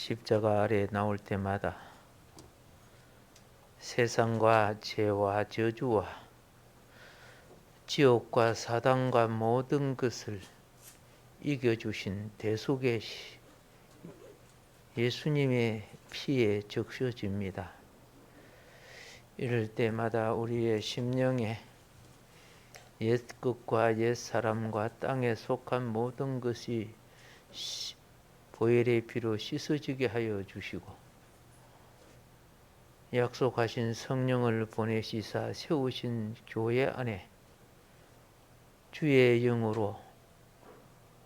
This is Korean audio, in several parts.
십자가 아래 나올 때마다 세상과 죄와 저주와 지옥과 사단과 모든 것을 이겨주신 대속의 예수님의 피에 적셔집니다. 이럴 때마다 우리의 심령에 옛 것과 옛 사람과 땅에 속한 모든 것이 보혈의 피로 씻어지게 하여 주시고 약속하신 성령을 보내시사 세우신 교회 안에 주의 영으로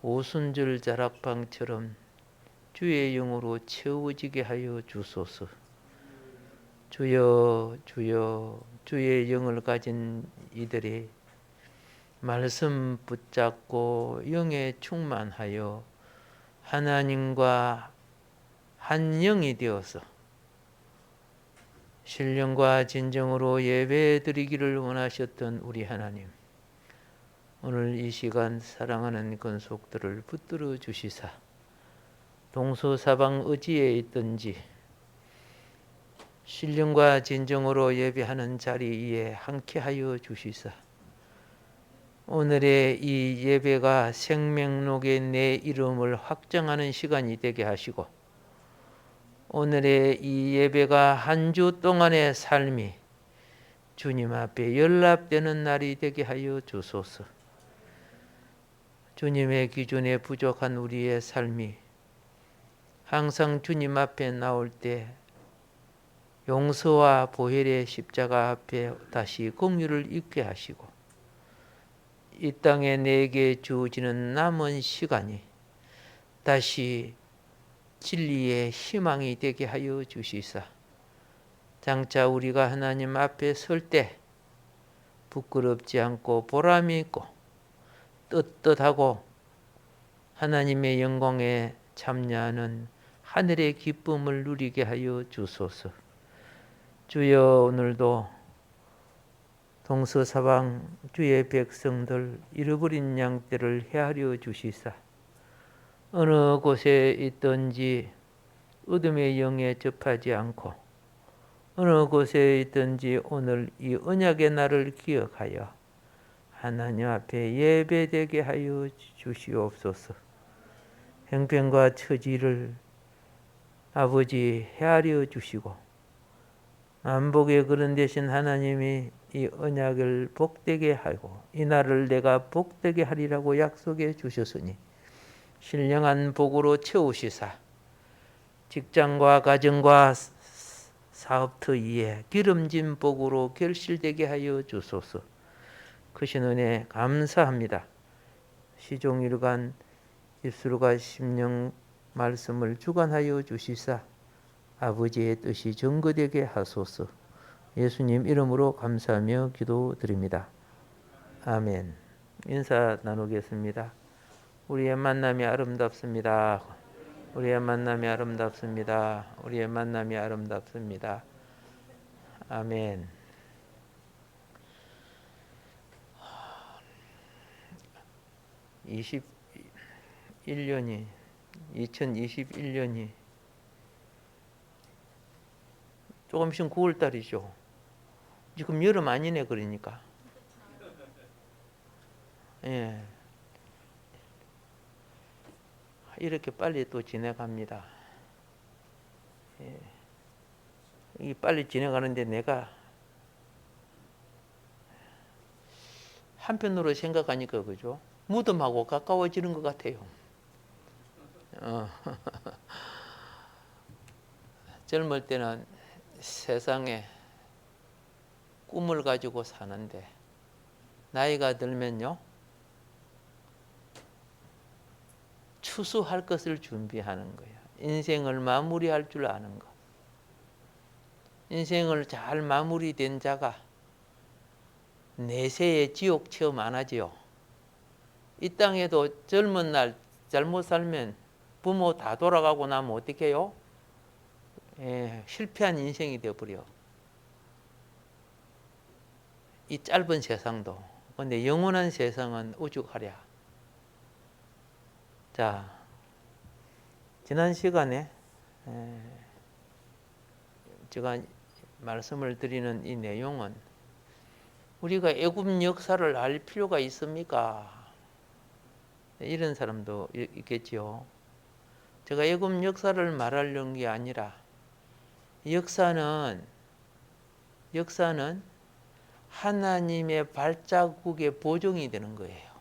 오순절 자락방처럼 주의 영으로 채워지게 하여 주소서. 주여 주여 주의 영을 가진 이들이 말씀 붙잡고 영에 충만하여 하나님과 한 영이 되어서 신령과 진정으로 예배드리기를 원하셨던 우리 하나님, 오늘 이 시간 사랑하는 권속들을 붙들어 주시사 동서사방 어디에 있든지 신령과 진정으로 예배하는 자리에 함께하여 주시사 오늘의 이 예배가 생명록에 내 이름을 확정하는 시간이 되게 하시고 오늘의 이 예배가 한 주 동안의 삶이 주님 앞에 연락되는 날이 되게 하여 주소서. 주님의 기준에 부족한 우리의 삶이 항상 주님 앞에 나올 때 용서와 보혈의 십자가 앞에 다시 공유를 잊게 하시고 이 땅에 내게 주어지는 남은 시간이 다시 진리의 희망이 되게 하여 주시사 장차 우리가 하나님 앞에 설 때 부끄럽지 않고 보람이 있고 떳떳하고 하나님의 영광에 참여하는 하늘의 기쁨을 누리게 하여 주소서. 주여, 오늘도 동서사방 주의 백성들 잃어버린 양떼를 헤아려 주시사 어느 곳에 있든지 어둠의 영에 접하지 않고 어느 곳에 있든지 오늘 이 언약의 날을 기억하여 하나님 앞에 예배되게 하여 주시옵소서. 형편과 처지를 아버지 헤아려 주시고 만복의 그런 대신 하나님이 이 언약을 복되게 하고 이 날을 내가 복되게 하리라고 약속해 주셨으니 신령한 복으로 채우시사 직장과 가정과 사업터 위에 기름진 복으로 결실되게 하여 주소서. 크신 은혜 감사합니다. 시종일관 입술과 심령 말씀을 주관하여 주시사 아버지의 뜻이 전거되게 하소서. 예수님 이름으로 감사하며 기도드립니다. 아멘. 인사 나누겠습니다. 우리의 만남이 아름답습니다. 우리의 만남이 아름답습니다. 우리의 만남이 아름답습니다. 아멘. (2021년이) 2021년이 조금씩 9월달이죠. 지금 여름 아니네. 그러니까 예, 이렇게 빨리 또 지나갑니다. 예, 이 빨리 지나가는데 내가 한편으로 생각하니까 그죠? 무덤하고 가까워지는 것 같아요. 젊을 때는 세상에 꿈을 가지고 사는데 나이가 들면요 추수할 것을 준비하는 거예요. 인생을 마무리할 줄 아는 것. 인생을 잘 마무리된 자가 내세의 지옥 체험 안 하지요. 이 땅에도 젊은 날 잘못 살면 부모 다 돌아가고 나면 어떻게 해요? 실패한 인생이 되어버려. 이 짧은 세상도. 근데 영원한 세상은 오죽하랴. 자, 지난 시간에 제가 말씀을 드리는 이 내용은 우리가 애굽 역사를 알 필요가 있습니까? 이런 사람도 있겠지요. 제가 애굽 역사를 말하려는 게 아니라 역사는 하나님의 발자국의 보정이 되는 거예요.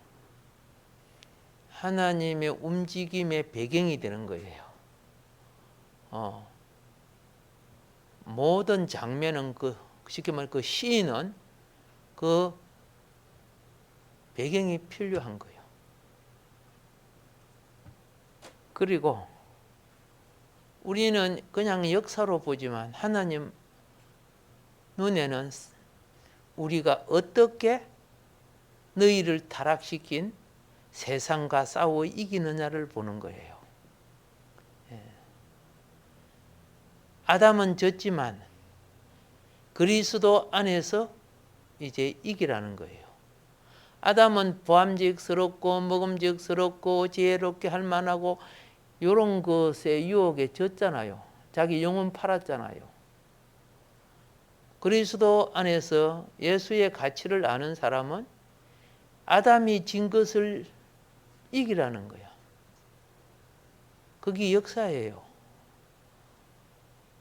하나님의 움직임의 배경이 되는 거예요. 모든 장면은 쉽게 말해 그 시인은 그 배경이 필요한 거예요. 그리고 우리는 그냥 역사로 보지만 하나님 눈에는 우리가 어떻게 너희를 타락시킨 세상과 싸워 이기느냐를 보는 거예요. 아담은 졌지만 그리스도 안에서 이제 이기라는 거예요. 아담은 보암직스럽고 먹음직스럽고 지혜롭게 할 만하고 이런 것에 유혹에 졌잖아요. 자기 영혼 팔았잖아요. 그리스도 안에서 예수의 가치를 아는 사람은 아담이 진 것을 이기라는 거야. 그게 역사예요.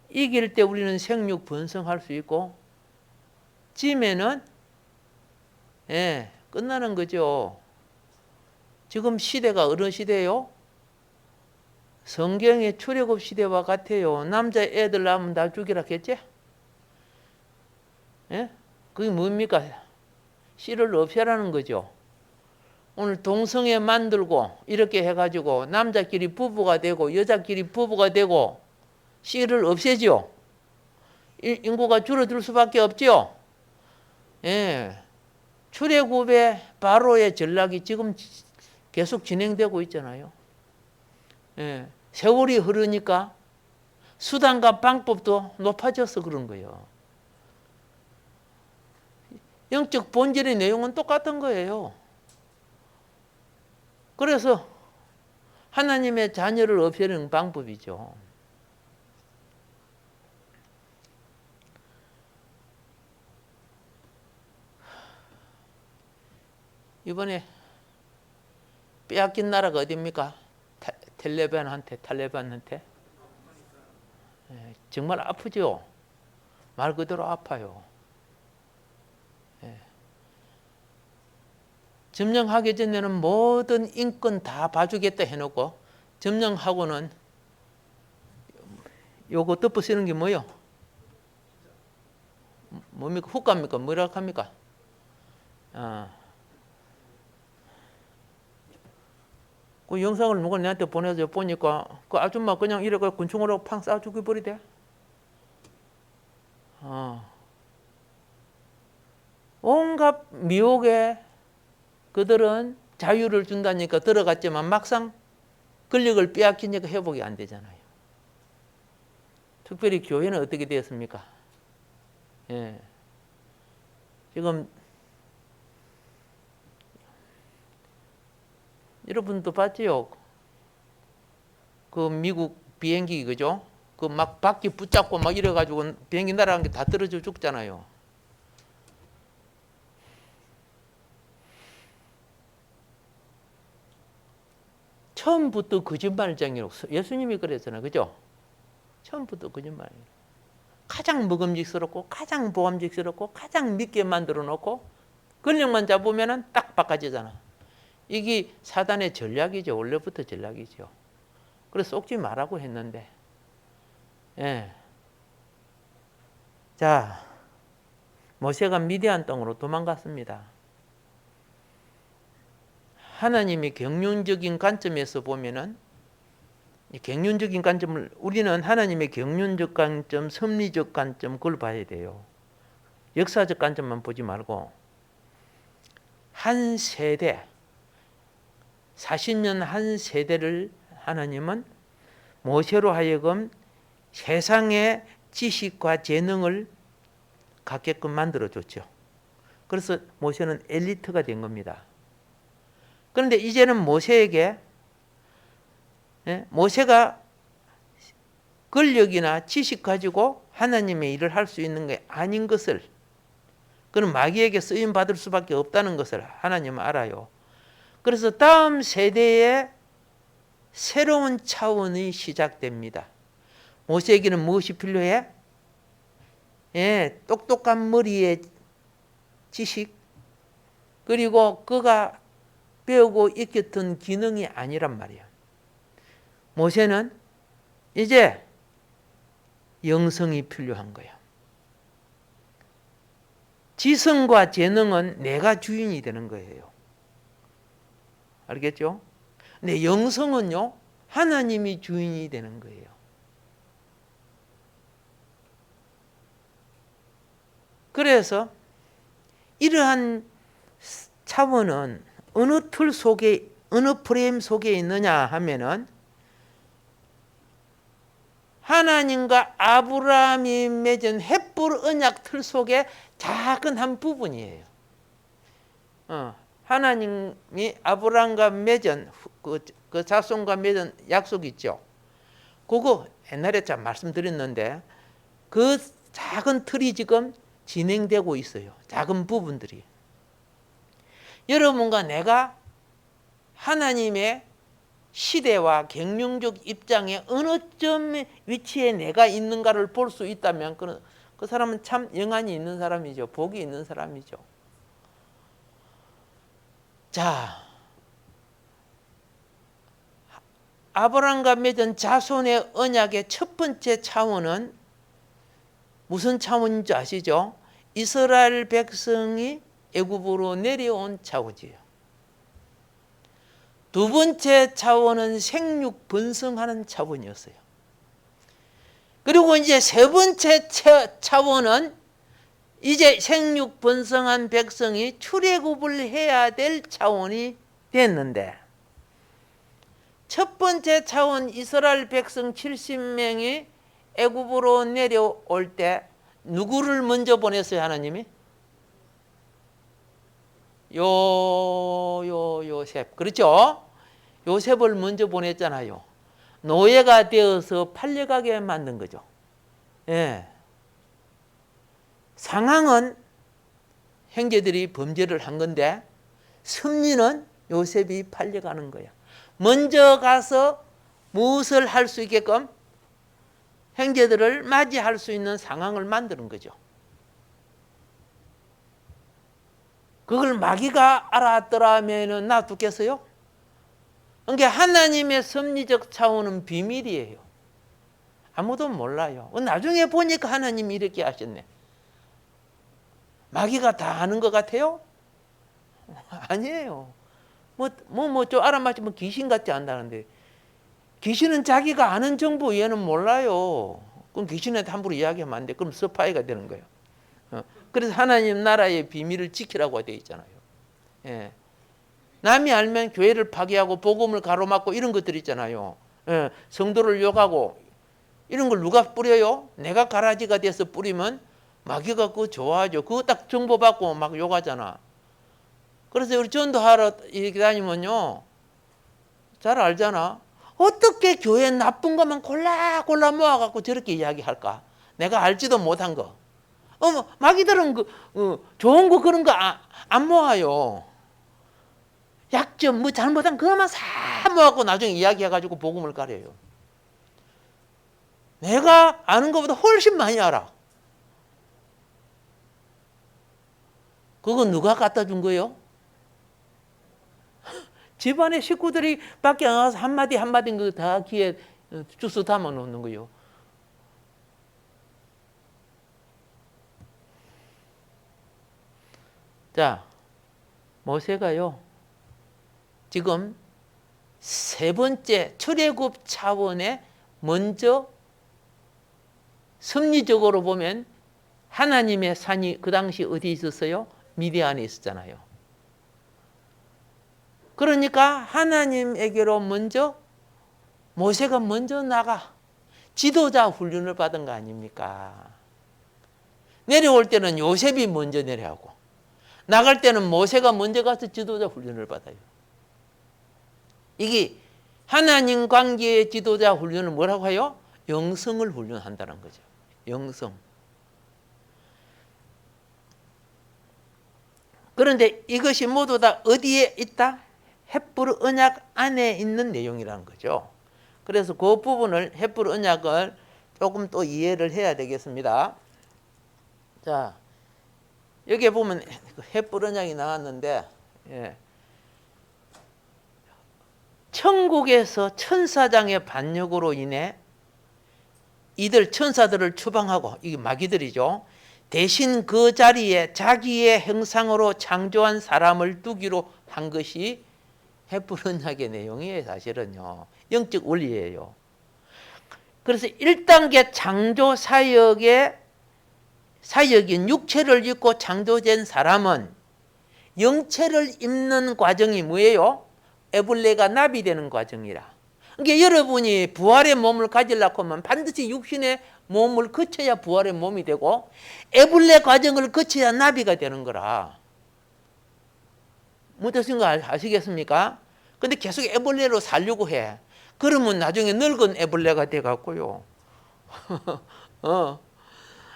이길 때 우리는 생육 번성할 수 있고 지면은 끝나는 거죠. 지금 시대가 어느 시대요? 성경의 출애굽 시대와 같아요. 남자 애들 낳으면 다 죽이라 했지? 그게 뭡니까? 씨를 없애라는 거죠. 오늘 동성애 만들고 이렇게 해가지고 남자끼리 부부가 되고 여자끼리 부부가 되고 씨를 없애죠. 인구가 줄어들 수밖에 없죠. 출애굽의 바로의 전략이 지금 계속 진행되고 있잖아요. 세월이 흐르니까 수단과 방법도 높아져서 그런 거예요. 영적 본질의 내용은 똑같은 거예요. 그래서 하나님의 자녀를 없애는 방법이죠. 이번에 빼앗긴 나라가 어디입니까? 탈레반한테. 정말 아프죠. 말 그대로 아파요. 점령하기 전에는 모든 인권 다 봐주겠다 해놓고 점령하고는 요거 덮어 쓰는 게 뭐요? 뭡니까? 후가입니까? 뭐라고 합니까? 그 영상을 누가 내한테 보내서 보니까 그 아줌마 그냥 이래가 군충으로 팡 쏴 죽여버리대. 온갖 미혹에 그들은 자유를 준다니까 들어갔지만 막상 권력을 빼앗기니까 회복이 안 되잖아요. 특별히 교회는 어떻게 되었습니까? 지금 여러분도 봤지요? 그 미국 비행기 그죠? 그 막 바퀴 붙잡고 막 이래가지고 비행기 날아간 게 다 떨어져 죽잖아요. 처음부터 거짓말쟁이로 예수님이 그랬잖아요. 그죠? 처음부터 거짓말이에요. 가장 먹음직스럽고 가장 보암직스럽고 가장 믿게 만들어 놓고 권력만 잡으면 딱 바꿔지잖아. 이게 사단의 전략이죠. 원래부터 전략이죠. 그래서 속지 말라고 했는데 자, 모세가 미디안 땅으로 도망갔습니다. 하나님이 경륜적인 관점에서 보면은 경륜적인 관점을 우리는 하나님의 경륜적 관점, 섭리적 관점 그걸 봐야 돼요. 역사적 관점만 보지 말고 한 세대 40년 한 세대를 하나님은 모세로 하여금 세상의 지식과 재능을 갖게끔 만들어줬죠. 그래서 모세는 엘리트가 된 겁니다. 그런데 이제는 모세에게 모세가 권력이나 지식 가지고 하나님의 일을 할 수 있는 게 아닌 것을, 그는 마귀에게 쓰임 받을 수밖에 없다는 것을 하나님은 알아요. 그래서 다음 세대에 새로운 차원이 시작됩니다. 모세에게는 무엇이 필요해? 똑똑한 머리에 지식, 그리고 그가 배우고 익혔던 기능이 아니란 말이야. 모세는 이제 영성이 필요한 거야. 지성과 재능은 내가 주인이 되는 거예요. 알겠죠? 근데 영성은요, 하나님이 주인이 되는 거예요. 그래서 이러한 차원은 어느 틀 속에, 어느 프레임 속에 있느냐 하면은 하나님과 아브라함이 맺은 헷불 언약 틀 속에 작은 한 부분이에요. 하나님이 아브라함과 맺은 그 자손과 맺은 약속 있죠. 그거 옛날에 참 말씀드렸는데 그 작은 틀이 지금 진행되고 있어요. 작은 부분들이. 여러분과 내가 하나님의 시대와 경륜적 입장에 어느 점 위치에 내가 있는가를 볼 수 있다면 그 사람은 참 영안이 있는 사람이죠. 복이 있는 사람이죠. 자, 아브라함과 맺은 자손의 언약의 첫 번째 차원은 무슨 차원인지 아시죠? 이스라엘 백성이 애굽으로 내려온 차원이에요. 두 번째 차원은 생육 번성하는 차원이었어요. 그리고 이제 세 번째 차원은 이제 생육 번성한 백성이 출애굽을 해야 될 차원이 됐는데, 첫 번째 차원 이스라엘 백성 70명이 애굽으로 내려올 때 누구를 먼저 보냈어요, 하나님이? 요셉. 그렇죠? 요셉을 먼저 보냈잖아요. 노예가 되어서 팔려가게 만든 거죠. 예. 상황은 형제들이 범죄를 한 건데 승리는 요셉이 팔려가는 거야. 먼저 가서 무엇을 할 수 있게끔 형제들을 맞이할 수 있는 상황을 만드는 거죠. 그걸 마귀가 알았더라면 놔두겠어요? 그러니까 하나님의 섭리적 차원은 비밀이에요. 아무도 몰라요. 나중에 보니까 하나님이 이렇게 하셨네. 마귀가 다 아는 것 같아요? 아니에요. 좀 알아맞히면 귀신 같지 않다는데, 귀신은 자기가 아는 정보 외에는 몰라요. 그럼 귀신한테 함부로 이야기하면 안 돼. 그럼 스파이가 되는 거예요. 그래서 하나님 나라의 비밀을 지키라고 되어 있잖아요. 예. 남이 알면 교회를 파괴하고 복음을 가로막고 이런 것들 있잖아요. 예. 성도를 욕하고 이런 걸 누가 뿌려요? 내가 가라지가 돼서 뿌리면 마귀가 그거 좋아하죠. 그거 딱 정보 받고 막 욕하잖아. 그래서 우리 전도하러 이렇게 다니면요, 잘 알잖아. 어떻게 교회 나쁜 것만 골라 모아갖고 저렇게 이야기할까? 내가 알지도 못한 거. 마귀들은 좋은 거 그런 거 안 모아요. 약점, 잘못한 그것만 다 모아갖고 나중에 이야기해가지고 복음을 가려요. 내가 아는 것보다 훨씬 많이 알아. 그거 누가 갖다 준 거예요? 집안의 식구들이 밖에 나가서 한마디 그거 다 귀에 주스 담아 놓는 거예요. 자, 모세가요, 지금 세 번째 출애굽 차원에 먼저 섭리적으로 보면 하나님의 산이 그 당시 어디 있었어요? 미디안에 있었잖아요. 그러니까 하나님에게로 먼저 모세가 먼저 나가 지도자 훈련을 받은 거 아닙니까? 내려올 때는 요셉이 먼저 내려오고 나갈 때는 모세가 먼저 가서 지도자 훈련을 받아요. 이게 하나님 관계의 지도자 훈련을 뭐라고 해요? 영성을 훈련한다는 거죠. 영성. 그런데 이것이 모두 다 어디에 있다? 헷불 언약 안에 있는 내용이라는 거죠. 그래서 그 부분을 헷불 언약을 조금 또 이해를 해야 되겠습니다. 자, 여기에 보면 헷불 언약이 나왔는데, 예. 천국에서 천사장의 반역으로 인해 이들 천사들을 추방하고, 이게 마귀들이죠. 대신 그 자리에 자기의 형상으로 창조한 사람을 두기로 한 것이 헷불 언약의 내용이에요. 사실은요. 영적 원리예요. 그래서 1단계 창조 사역인 육체를 입고 창조된 사람은 영체를 입는 과정이 뭐예요? 에불레가 나비 되는 과정이라. 그러니까 여러분이 부활의 몸을 가지려고 하면 반드시 육신의 몸을 거쳐야 부활의 몸이 되고 에불레 과정을 거쳐야 나비가 되는 거라. 무슨 거 아시겠습니까? 근데 계속 에불레로 살려고 해. 그러면 나중에 늙은 에불레가 돼갖고요.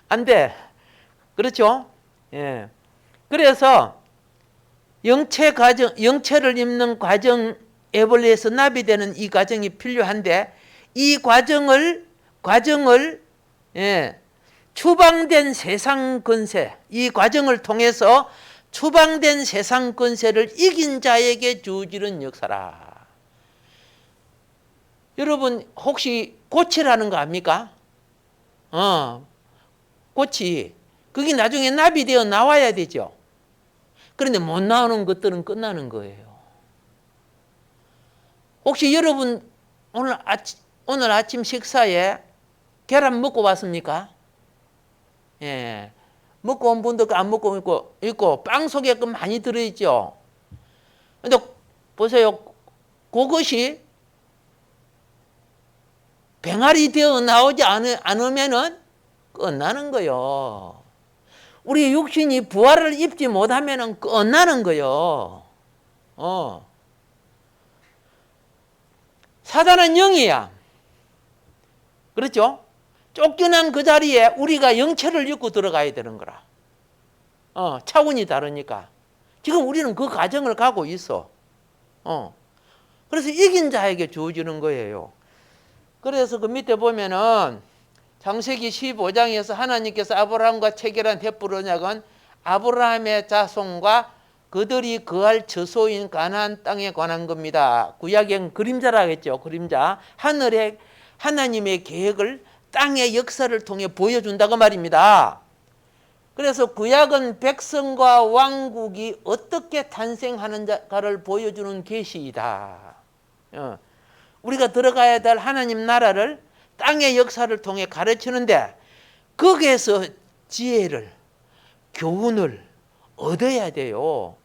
안 돼. 그렇죠? 예. 그래서 영체를 입는 과정, 에벌레에서 나비 되는 이 과정이 필요한데, 이 과정을 예, 추방된 세상 권세, 이 과정을 통해서 추방된 세상 권세를 이긴 자에게 주어지는 역사라. 여러분 혹시 고치라는 거 압니까? 고치. 그게 나중에 나비 되어 나와야 되죠. 그런데 못 나오는 것들은 끝나는 거예요. 혹시 여러분 오늘 아침 식사에 계란 먹고 왔습니까? 예. 먹고 온 분도 안 먹고 있고 빵 속에 그 많이 들어있죠. 근데 보세요. 그것이 병아리 되어 나오지 않으면은 끝나는 거요. 우리 육신이 부활을 입지 못하면은 끝나는 거요. 사단은 영이야. 그렇죠? 쫓겨난 그 자리에 우리가 영체를 입고 들어가야 되는 거라. 차원이 다르니까. 지금 우리는 그 과정을 가고 있어. 그래서 이긴 자에게 주어지는 거예요. 그래서 그 밑에 보면은 창세기 15장에서 하나님께서 아브라함과 체결한 헷불 언약은 아브라함의 자손과 그들이 거할 처소인 가나안 땅에 관한 겁니다. 구약엔 그림자라고 했죠. 그림자. 하늘의 하나님의 계획을 땅의 역사를 통해 보여준다고 말입니다. 그래서 구약은 백성과 왕국이 어떻게 탄생하는가를 보여주는 계시이다. 우리가 들어가야 될 하나님 나라를 땅의 역사를 통해 가르치는데 거기에서 지혜를, 교훈을 얻어야 돼요.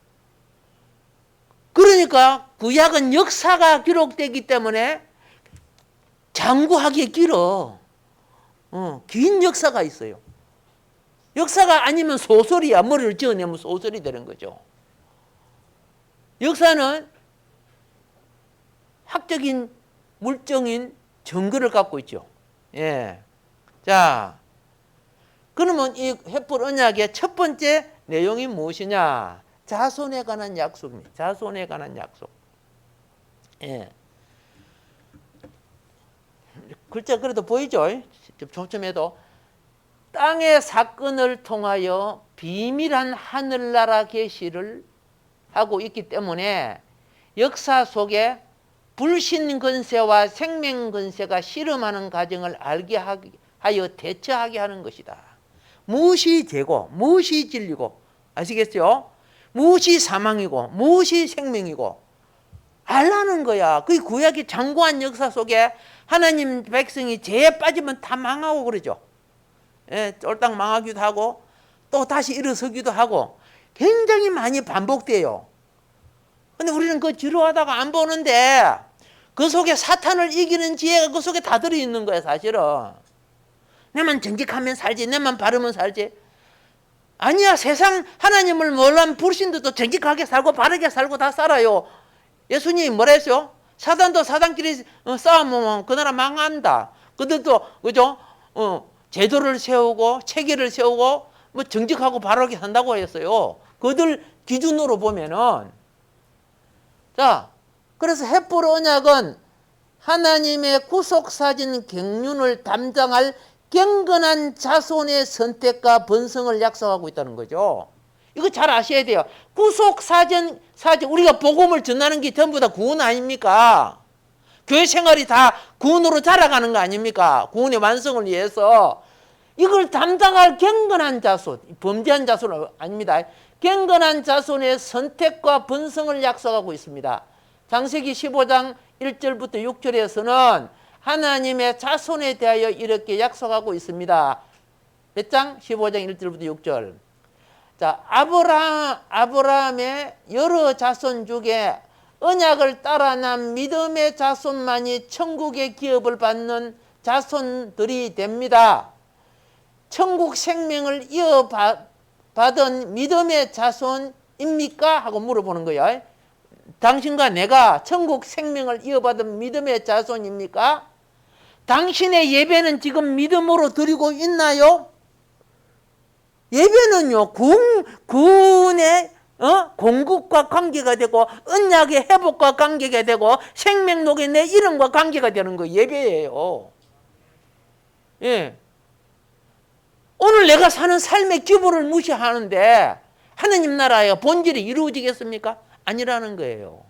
그러니까 구약은 역사가 기록되기 때문에 장구하기 길어. 긴 역사가 있어요. 역사가 아니면 소설이야. 머리를 지어내면 소설이 되는 거죠. 역사는 학적인, 물적인 증거를 갖고 있죠. 예. 자, 그러면 이 헷불 언약의 첫 번째 내용이 무엇이냐? 자손에 관한 약속입니다. 자손에 관한 약속. 예. 글자 그래도 보이죠? 촘촘해도 땅의 사건을 통하여 비밀한 하늘나라 계시를 하고 있기 때문에 역사 속에 불신 권세와 생명 권세가 실험하는 과정을 알게 하여 대처하게 하는 것이다. 무엇이 죄고 무엇이 진리고 아시겠죠? 무엇이 사망이고 무엇이 생명이고 알라는 거야. 그 구약의 장구한 역사 속에 하나님 백성이 죄에 빠지면 다 망하고 그러죠. 예, 쫄딱 망하기도 하고 또 다시 일어서기도 하고 굉장히 많이 반복돼요. 근데 우리는 그 지루하다가 안 보는데 그 속에 사탄을 이기는 지혜가 그 속에 다 들어있는 거야. 사실은 내만 정직하면 살지, 내만 바르면 살지. 아니야. 세상 하나님을 몰라면 불신들도 정직하게 살고 바르게 살고 다 살아요. 예수님이 뭐라 했어요? 사단도 사단끼리 싸우면 그 나라 망한다. 그들도 그죠? 제도를 세우고 체계를 세우고 뭐 정직하고 바르게 한다고 했어요. 그들 기준으로 보면은 자, 그래서 헷불 언약은 하나님의 구속사진 경륜을 담당할 경건한 자손의 선택과 번성을 약속하고 있다는 거죠. 이거 잘 아셔야 돼요. 구속사진 우리가 복음을 전하는 게 전부 다 구원 아닙니까? 교회 생활이 다 구원으로 자라가는 거 아닙니까? 구원의 완성을 위해서 이걸 담당할 경건한 자손, 범죄한 자손은 아닙니다. 경건한 자손의 선택과 번성을 약속하고 있습니다. 창세기 15장 1절부터 6절에서는 하나님의 자손에 대하여 이렇게 약속하고 있습니다. 몇 장? 15장 1절부터 6절. 자, 아브라함의 여러 자손 중에 언약을 따라 난 믿음의 자손만이 천국의 기업을 받는 자손들이 됩니다. 천국 생명을 이어받은 믿음의 자손입니까? 하고 물어보는 거예요. 당신과 내가 천국 생명을 이어받은 믿음의 자손입니까? 당신의 예배는 지금 믿음으로 드리고 있나요? 예배는요, 구원의 공급과 관계가 되고 언약의 회복과 관계가 되고 생명록의 내 이름과 관계가 되는 거 예배예요. 예. 오늘 내가 사는 삶의 기부를 무시하는데 하느님 나라의 본질이 이루어지겠습니까? 아니라는 거예요.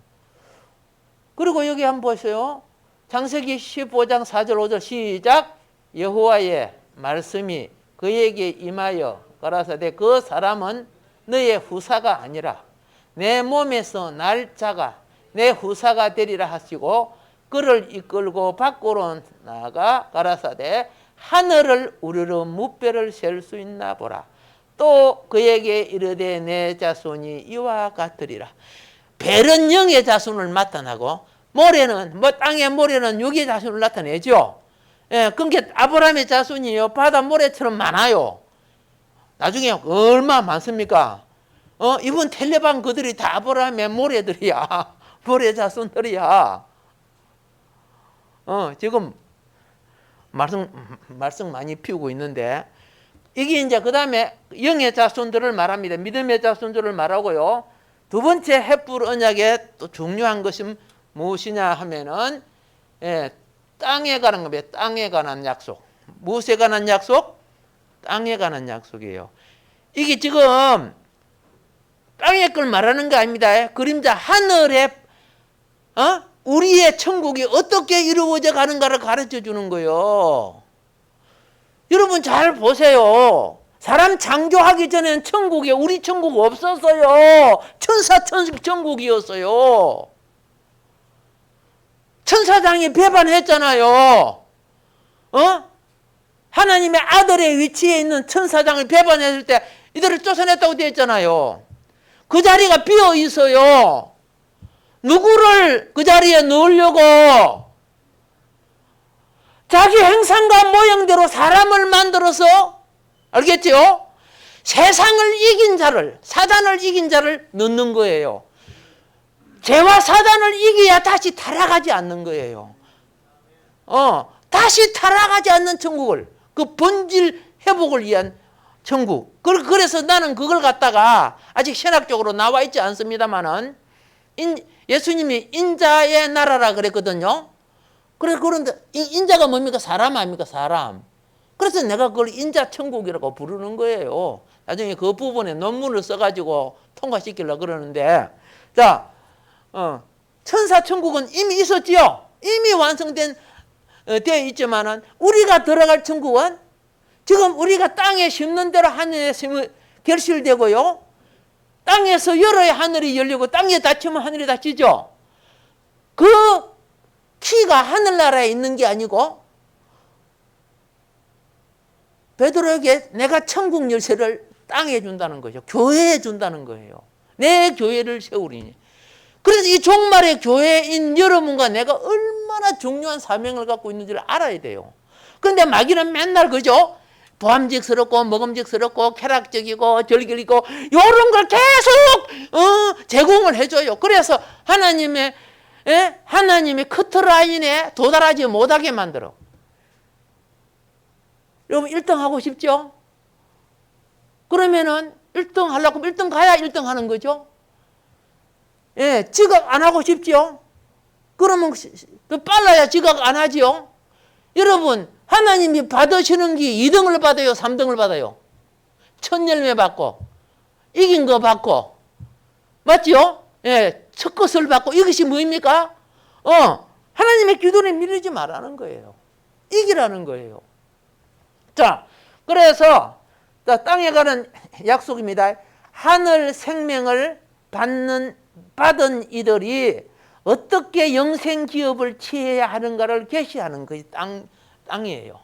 그리고 여기 한번 보세요. 창세기 15장 4절 5절 시작. 여호와의 말씀이 그에게 임하여 가라사대 그 사람은 너의 후사가 아니라 내 몸에서 날 자가 내 후사가 되리라 하시고 그를 이끌고 밖으로 나가 가라사대 하늘을 우르르 무뼈를 셀 수 있나 보라. 또 그에게 이르되 내 자손이 이와 같으리라. 벨은 영의 자손을 나타나고 모래는 땅의 모래는 육의 자손을 나타내죠. 예, 그게 아브라함의 자손이요 바다 모래처럼 많아요. 나중에 얼마 많습니까? 이번 텔레방 그들이 다 아브라함의 모래들이야. 모래 자손들이야. 지금 말씀 많이 피우고 있는데 이게 이제 그 다음에 영의 자손들을 말합니다. 믿음의 자손들을 말하고요. 두 번째 헷불 언약의 또 중요한 것은 무엇이냐 하면은 땅에 관한 겁니다. 땅에 관한 약속. 무엇에 관한 약속? 땅에 관한 약속이에요. 이게 지금 땅의 걸 말하는 거 아닙니다. 그림자 하늘에 우리의 천국이 어떻게 이루어져 가는가를 가르쳐 주는 거예요. 여러분 잘 보세요. 사람 창조하기 전에는 천국에 우리 천국 없었어요. 천국이었어요. 천사장이 배반했잖아요. 하나님의 아들의 위치에 있는 천사장을 배반했을 때 이들을 쫓아냈다고 되어 있잖아요. 그 자리가 비어 있어요. 누구를 그 자리에 넣으려고? 자기 형상과 모형대로 사람을 만들어서 알겠죠? 세상을 이긴 자를, 사단을 이긴 자를 넣는 거예요. 죄와 사단을 이겨야 다시 타락하지 않는 거예요. 다시 타락하지 않는 천국을, 그 본질 회복을 위한 천국. 그래서 나는 그걸 갖다가 아직 신학적으로 나와 있지 않습니다만은 예수님이 인자의 나라라 그랬거든요. 그런데 인자가 뭡니까? 사람 아닙니까? 사람. 그래서 내가 그걸 인자 천국이라고 부르는 거예요. 나중에 그 부분에 논문을 써가지고 통과시키려고 그러는데, 자, 천사 천국은 이미 있었지요. 이미 완성된 되어 있지만은 우리가 들어갈 천국은 지금 우리가 땅에 심는 대로 하늘에 결실되고요. 땅에서 열어야 하늘이 열리고 땅에 닫히면 하늘이 닫히죠. 그 키가 하늘나라에 있는 게 아니고 베드로에게 내가 천국 열쇠를 땅에 준다는 거죠. 교회에 준다는 거예요. 내 교회를 세우리니. 그래서 이 종말의 교회인 여러분과 내가 얼마나 중요한 사명을 갖고 있는지를 알아야 돼요. 그런데 마귀는 맨날 그죠? 보암직스럽고 먹음직스럽고 쾌락적이고 절길이고 이런 걸 계속 제공을 해줘요. 그래서 하나님의 커트라인에 도달하지 못하게 만들어. 여러분 1등 하고 싶죠? 그러면은 1등 하려고 1등 가야 1등 하는 거죠. 예, 지각 안 하고 싶죠? 그러면 더 빨라야 지각 안 하지요. 여러분 하나님이 받으시는 게 2등을 받아요, 3등을 받아요? 첫 열매 받고 이긴 거 받고 맞죠? 예, 첫 것을 받고 이것이 뭐입니까? 하나님의 기도를 미루지 말라는 거예요. 이기라는 거예요. 자, 그래서 땅에 가는 약속입니다. 하늘 생명을 받은 이들이 어떻게 영생 기업을 취해야 하는가를 계시하는 것이 땅이에요.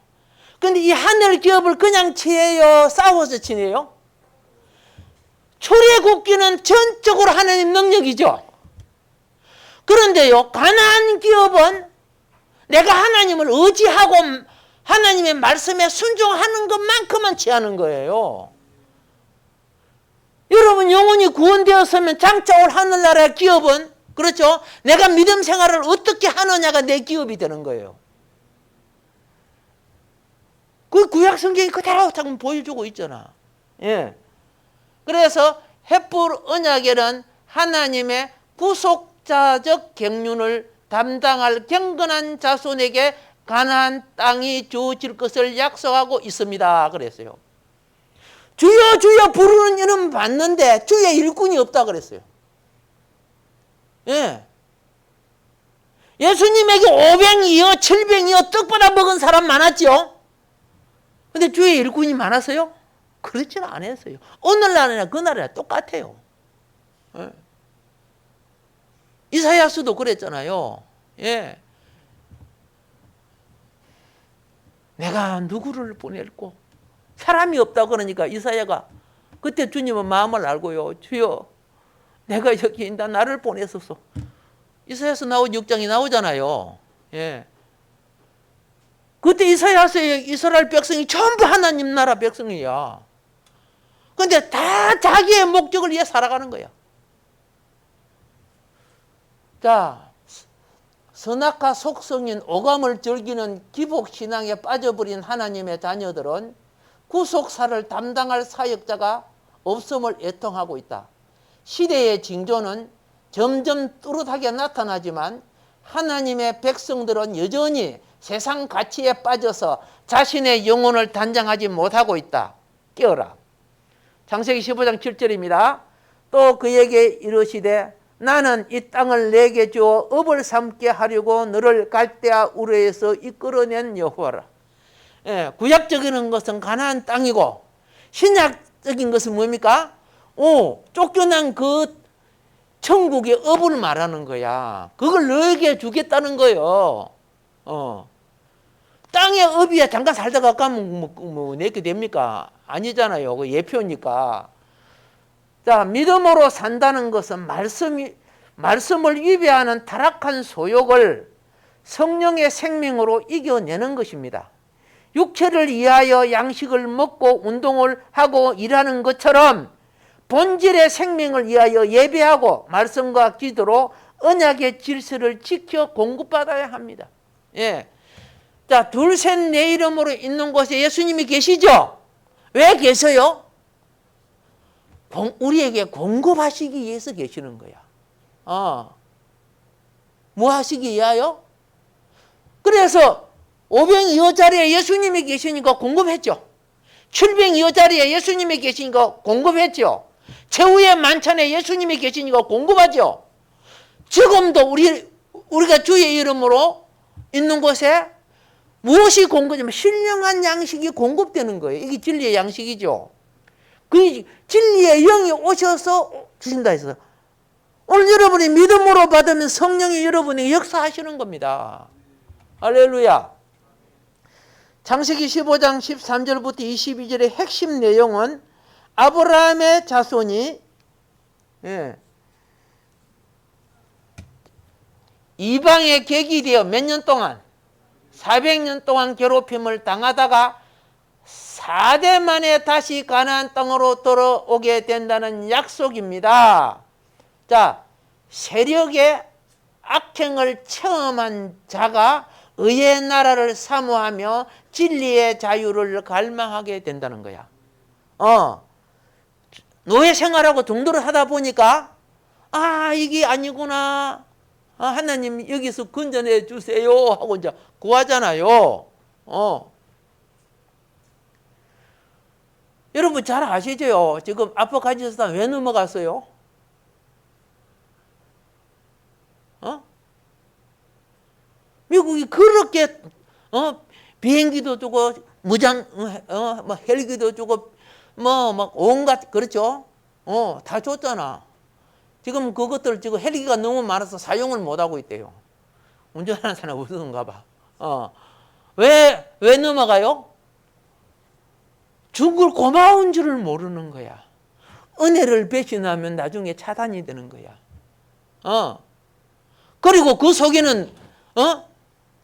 근데 이 하늘 기업을 그냥 취해요? 싸워서 지내요? 출애굽기는 전적으로 하나님 능력이죠. 그런데요, 가나안 기업은 내가 하나님을 의지하고 하나님의 말씀에 순종하는 것만큼만 취하는 거예요. 여러분 영혼이 구원되었으면 장차 올 하늘나라의 기업은 그렇죠? 내가 믿음 생활을 어떻게 하느냐가 내 기업이 되는 거예요. 그 구약 성경이 그대로 참 보여주고 있잖아. 예. 그래서 헷불 언약에는 하나님의 구속자적 경륜을 담당할 경건한 자손에게 가나안 땅이 주어질 것을 약속하고 있습니다. 그랬어요. 주여 주여 부르는 이름 받는데 주의 일꾼이 없다 그랬어요. 예. 예수님에게 500이요 700이요 떡 받아 먹은 사람 많았죠. 근데 주의 일꾼이 많았어요? 그렇지는 않았어요. 오늘날이나 그날이나 똑같아요. 예. 이사야서도 그랬잖아요. 예. 내가 누구를 보낼꼬? 사람이 없다 그러니까 이사야가 그때 주님은 마음을 알고요. 주여 내가 여기 있다 나를 보내소서. 이사야서 나온 6장이 나오잖아요. 예. 그때 이사야서의 이스라엘 백성이 전부 하나님 나라 백성이야. 근데 다 자기의 목적을 위해 살아가는 거야. 자, 선악과 속성인 오감을 즐기는 기복신앙에 빠져버린 하나님의 자녀들은 구속사를 담당할 사역자가 없음을 애통하고 있다. 시대의 징조는 점점 뚜렷하게 나타나지만 하나님의 백성들은 여전히 세상 가치에 빠져서 자신의 영혼을 단장하지 못하고 있다. 깨어라. 창세기 15장 7절입니다. 또 그에게 이르시되 나는 이 땅을 내게 주어 업을 삼게 하려고 너를 갈대아 우르에서 이끌어낸 여호와라. 예, 구약적인 것은 가나안 땅이고 신약적인 것은 뭡니까? 쫓겨난 그 천국의 업을 말하는 거야. 그걸 너에게 주겠다는 거예요. 땅의 업이야 잠깐 살다가 가면 뭐 내게 됩니까? 아니잖아요. 그 예표니까. 자, 믿음으로 산다는 것은 말씀을 위배하는 타락한 소욕을 성령의 생명으로 이겨내는 것입니다. 육체를 위하여 양식을 먹고 운동을 하고 일하는 것처럼 본질의 생명을 위하여 예배하고 말씀과 기도로 언약의 질서를 지켜 공급받아야 합니다. 예. 자, 둘, 셋, 내 이름으로 있는 곳에 예수님이 계시죠? 왜 계세요? 우리에게 공급하시기 위해서 계시는 거야. 뭐 하시기 위하여? 그래서 500여 자리에 예수님이 계시니까 공급했죠. 700여 자리에 예수님이 계시니까 공급했죠. 최후의 만찬에 예수님이 계시니까 공급하죠. 지금도 우리가 주의 이름으로 있는 곳에 무엇이 공급되면 신령한 양식이 공급되는 거예요. 이게 진리의 양식이죠. 그 진리의 영이 오셔서 주신다 해서 오늘 여러분이 믿음으로 받으면 성령이 여러분에게 역사하시는 겁니다. 할렐루야. 창세기 15장 13절부터 22절의 핵심 내용은 아브라함의 자손이 이방의 객이 되어 몇 년 동안 400년 동안 괴롭힘을 당하다가 4대 만에 다시 가나안 땅으로 돌아오게 된다는 약속입니다. 자, 세력의 악행을 체험한 자가 의의 나라를 사모하며 진리의 자유를 갈망하게 된다는 거야. 노예 생활하고 동도를 하다 보니까 이게 아니구나. 하나님 여기서 건져내 주세요 하고 이제 구하잖아요. 여러분 잘 아시죠? 지금 아프가니스탄 왜 넘어갔어요? 미국이 그렇게 비행기도 주고 무장 뭐 헬기도 주고 막 온갖 그렇죠? 다 줬잖아. 지금 그것들 지금 헬기가 너무 많아서 사용을 못 하고 있대요. 운전하는 사람 없는가 봐. 왜 넘어가요? 죽을 고마운 줄을 모르는 거야. 은혜를 배신하면 나중에 차단이 되는 거야. 그리고 그 속에는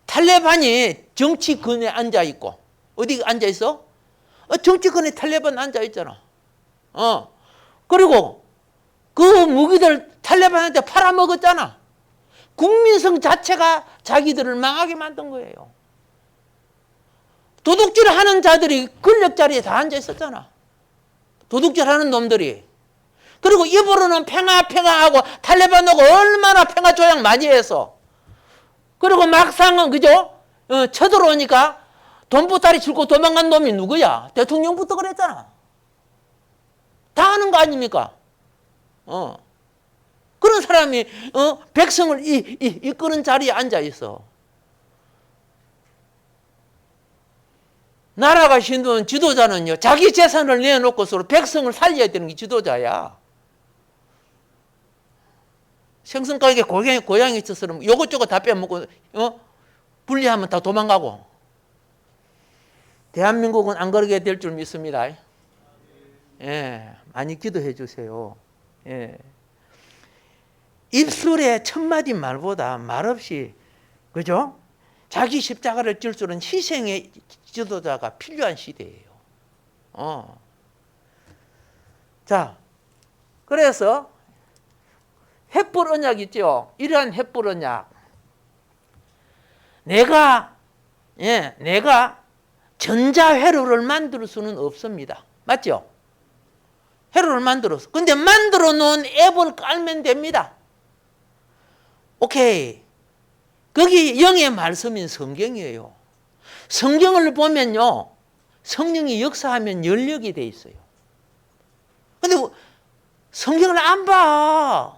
탈레반이 정치권에 앉아 있고 어디 앉아 있어? 정치권에 탈레반 앉아 있잖아. 그리고 그 무기들 탈레반한테 팔아먹었잖아. 국민성 자체가 자기들을 망하게 만든 거예요. 도둑질 하는 자들이 권력 자리에 다 앉아 있었잖아. 도둑질 하는 놈들이. 그리고 입으로는 평화하고 탈레반하고 얼마나 평화 조약 많이 해서. 그리고 막상은 그죠? 쳐들어오니까 돈보따리 싣고 도망간 놈이 누구야? 대통령부터 그랬잖아. 다 하는 거 아닙니까? 그런 사람이 백성을 이끄는 자리에 앉아 있어. 나라가 신도는 지도자는요, 자기 재산을 내놓고서 백성을 살려야 되는 게 지도자야. 생선가게 고양이 있어서 요것저것 다 빼먹고 분리하면 다 도망가고. 대한민국은 안 그러게 될 줄 믿습니다. 예, 많이 기도해 주세요. 예. 입술에 첫마디 말보다 말없이 그죠? 자기 십자가를 질 수 있는 희생의 지도자가 필요한 시대예요. 자, 그래서 횃불 언약 있죠? 이러한 횃불 언약. 내가 전자회로를 만들 수는 없습니다. 맞죠? 회로를 만들었어. 근데 만들어 놓은 앱을 깔면 됩니다. 오케이. 거기 영의 말씀인 성경이에요. 성경을 보면요, 성령이 역사하면 열력이 돼 있어요. 근데 성경을 안 봐.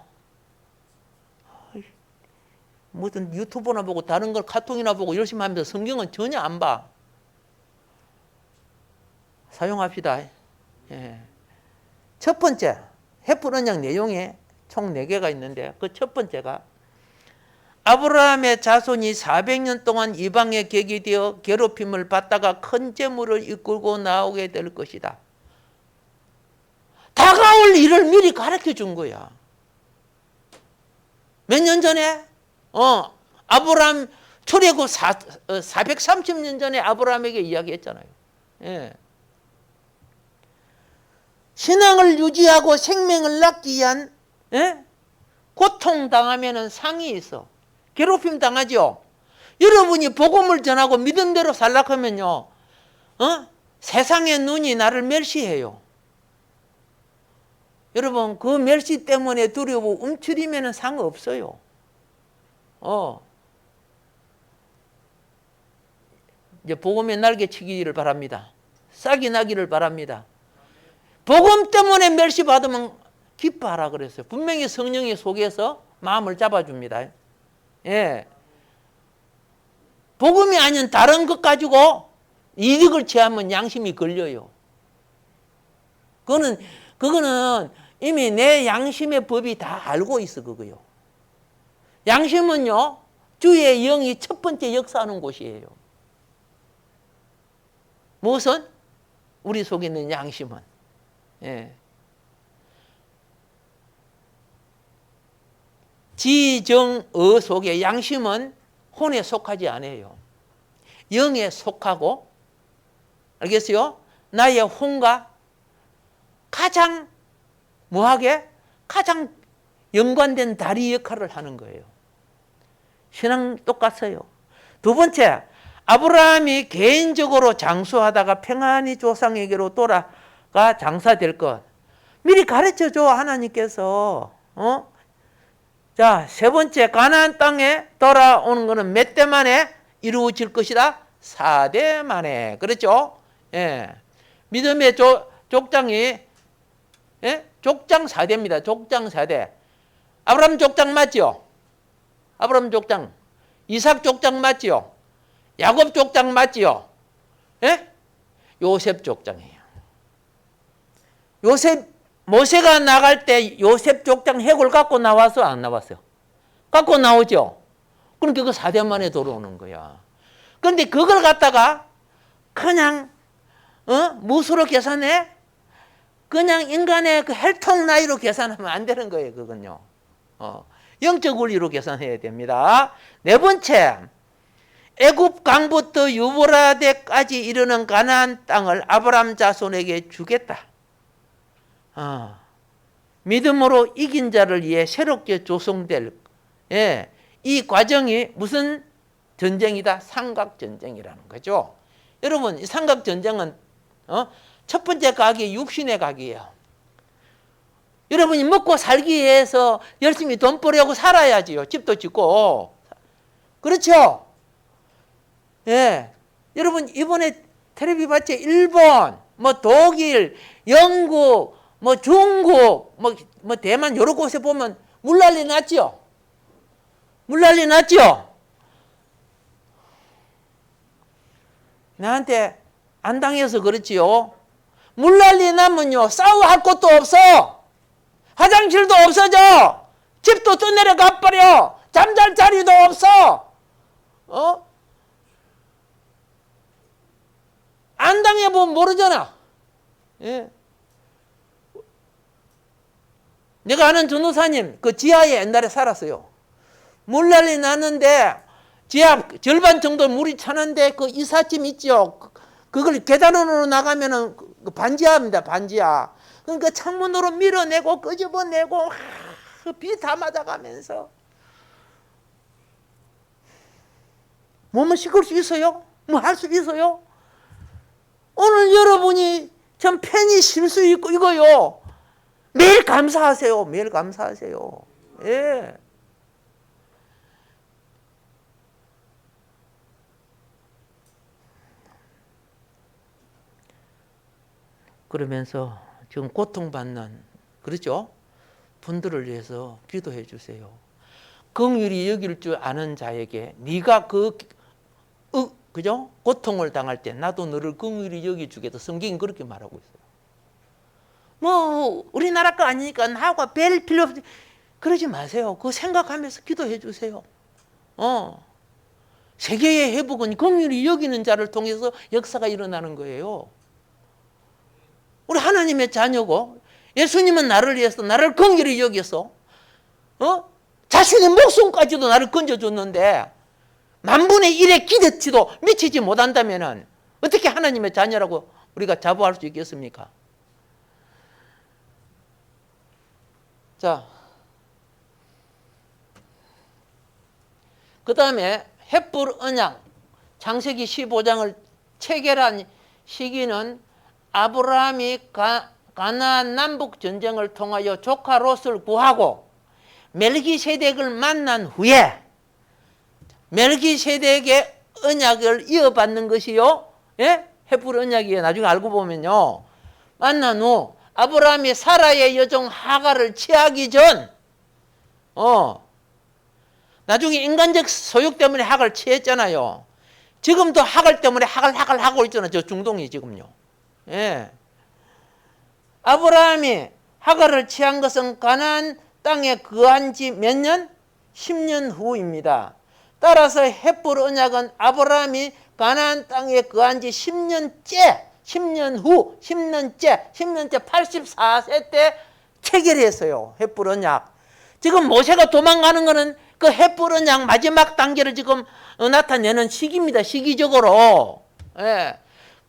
무슨 유튜브나 보고 다른 걸 카톡이나 보고 열심히 하면서 성경은 전혀 안 봐. 사용합시다. 예. 첫 번째, 횃불 언약 내용에 총 4개가 있는데 그 첫 번째가 아브라함의 자손이 400년 동안 이방에 객이 되어 괴롭힘을 받다가 큰 재물을 이끌고 나오게 될 것이다. 다가올 일을 미리 가르쳐 준 거야. 몇 년 전에? 아브라함 출애굽 430년 전에 아브라함에게 이야기했잖아요. 예. 신앙을 유지하고 생명을 낳기 위한 고통당하면 상이 있어. 괴롭힘 당하죠. 여러분이 복음을 전하고 믿음대로 살락하면요, 세상의 눈이 나를 멸시해요. 여러분 그 멸시 때문에 두려워 움츠리면 상관없어요. 이제 복음의 날개치기를 바랍니다. 싹이 나기를 바랍니다. 복음 때문에 멸시받으면 기뻐하라 그랬어요. 분명히 성령이 속에서 마음을 잡아줍니다. 예. 복음이 아닌 다른 것 가지고 이익을 취하면 양심이 걸려요. 그거는 이미 내 양심의 법이 다 알고 있어, 그거요. 양심은요, 주의 영이 첫 번째 역사하는 곳이에요. 무엇은? 우리 속에 있는 양심은. 예. 지정의 속에 양심은 혼에 속하지 않아요. 영에 속하고, 알겠어요? 나의 혼과 가장 뭐하게? 가장 연관된 다리 역할을 하는 거예요. 신앙 똑같아요. 두 번째, 아브라함이 개인적으로 장수하다가 평안히 조상에게로 돌아가 장사될 것. 미리 가르쳐줘, 하나님께서. 자, 세 번째, 가나안 땅에 돌아오는 것은 몇 대 만에 이루어질 것이다? 4대 만에. 그렇죠? 예. 믿음의 족장이, 예? 족장 4대입니다. 족장 4대. 아브라함 족장 맞죠? 아브라함 족장. 이삭 족장 맞지요? 야곱 족장 맞지요? 예? 요셉 족장이에요. 모세가 나갈 때 요셉 족장 해골 갖고 나와서 안 나왔어요? 갖고 나오죠? 그럼 그거 4대 만에 돌아오는 거야. 그런데 그걸 갖다가 그냥 무수로 계산해? 그냥 인간의 그 혈통 나이로 계산하면 안 되는 거예요, 그건요. 영적 원리로 계산해야 됩니다. 네 번째, 애굽 강부터 유브라데까지 이르는 가나안 땅을 아브라함 자손에게 주겠다. 믿음으로 이긴 자를 위해 새롭게 조성될, 예, 이 과정이 무슨 전쟁이다? 삼각전쟁이라는 거죠. 여러분, 이 삼각전쟁은 첫 번째 각이 육신의 각이에요. 여러분이 먹고 살기 위해서 열심히 돈 벌려고 살아야지요. 집도 짓고. 그렇죠? 예. 여러분, 이번에 텔레비 봤죠? 일본, 독일, 영국, 중국, 대만 여러 곳에 보면 물난리 났죠? 물난리 났죠? 나한테 안 당해서 그렇지요. 물난리 나면요, 싸워할 곳도 없어. 화장실도 없어져. 집도 떠내려 가버려. 잠잘 자리도 없어. 안 당해보면 모르잖아. 예. 내가 아는 전도사님, 그 지하에 옛날에 살았어요. 물난리 났는데, 지하 절반 정도 물이 차는데, 그 이삿짐 있죠? 그걸 계단으로 나가면은 반지하입니다, 반지하. 그러니까 창문으로 밀어내고, 끄집어내고, 비 다 맞아가면서. 뭐만 시킬 수 있어요? 뭐 할 수 있어요? 오늘 여러분이 참 편히 쉴 수 있고, 이거요. 매일 감사하세요. 매일 감사하세요. 예. 그러면서 지금 고통받는, 그렇죠? 분들을 위해서 기도해 주세요. 긍휼히 여길 줄 아는 자에게 네가 그죠? 고통을 당할 때 나도 너를 긍휼히 여기 주겠다. 성경이 그렇게 말하고 있어요. 우리나라 거 아니니까 나하고 별 필요 없지. 그러지 마세요. 그거 생각하면서 기도해 주세요. 세계의 회복은 긍휼히 여기는 자를 통해서 역사가 일어나는 거예요. 우리 하나님의 자녀고 예수님은 나를 위해서 나를 긍휼히 여겨서 자신의 목숨까지도 나를 건져줬는데 만분의 1의 기대치도 미치지 못한다면 어떻게 하나님의 자녀라고 우리가 자부할 수 있겠습니까? 자, 그 다음에 헷불 언약 창세기 15장을 체결한 시기는 아브라함이 가나안 남북 전쟁을 통하여 조카 롯을 구하고 멜기세덱을 만난 후에 멜기세덱의 언약을 이어받는 것이요, 예? 헷불 언약이에요. 나중에 알고 보면요, 만난 후 아브라함이 사라의 여종 하갈을 취하기 전, 나중에 인간적 소욕 때문에 하갈을 취했잖아요. 지금도 하갈 때문에 하갈 하고 있잖아요. 저 중동이 지금요. 예. 아브라함이 하갈을 취한 것은 가나안 땅에 거한 지 몇 년? 10년 후입니다. 따라서 헷불 언약은 아브라함이 가나안 땅에 거한 지 10년째 84세 때 체결했어요. 헷불 언약. 지금 모세가 도망가는 거는 그 헷불 언약 마지막 단계를 지금 나타내는 시기입니다. 시기적으로. 예.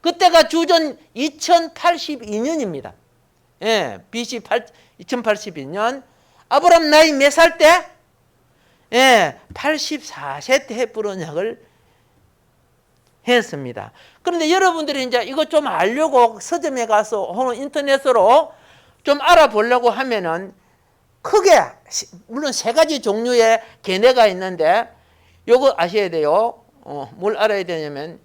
그때가 주전 2082년입니다. 예, BC 2082년. 아브라함 나이 몇 살 때? 예, 84세 때 헷불 언약을 했습니다. 그런데 여러분들이 이제 이거 좀 알려고 서점에 가서 혹은 인터넷으로 좀 알아보려고 하면은 크게 물론 세 가지 종류의 계내가 있는데 요거 아셔야 돼요. 뭘 알아야 되냐면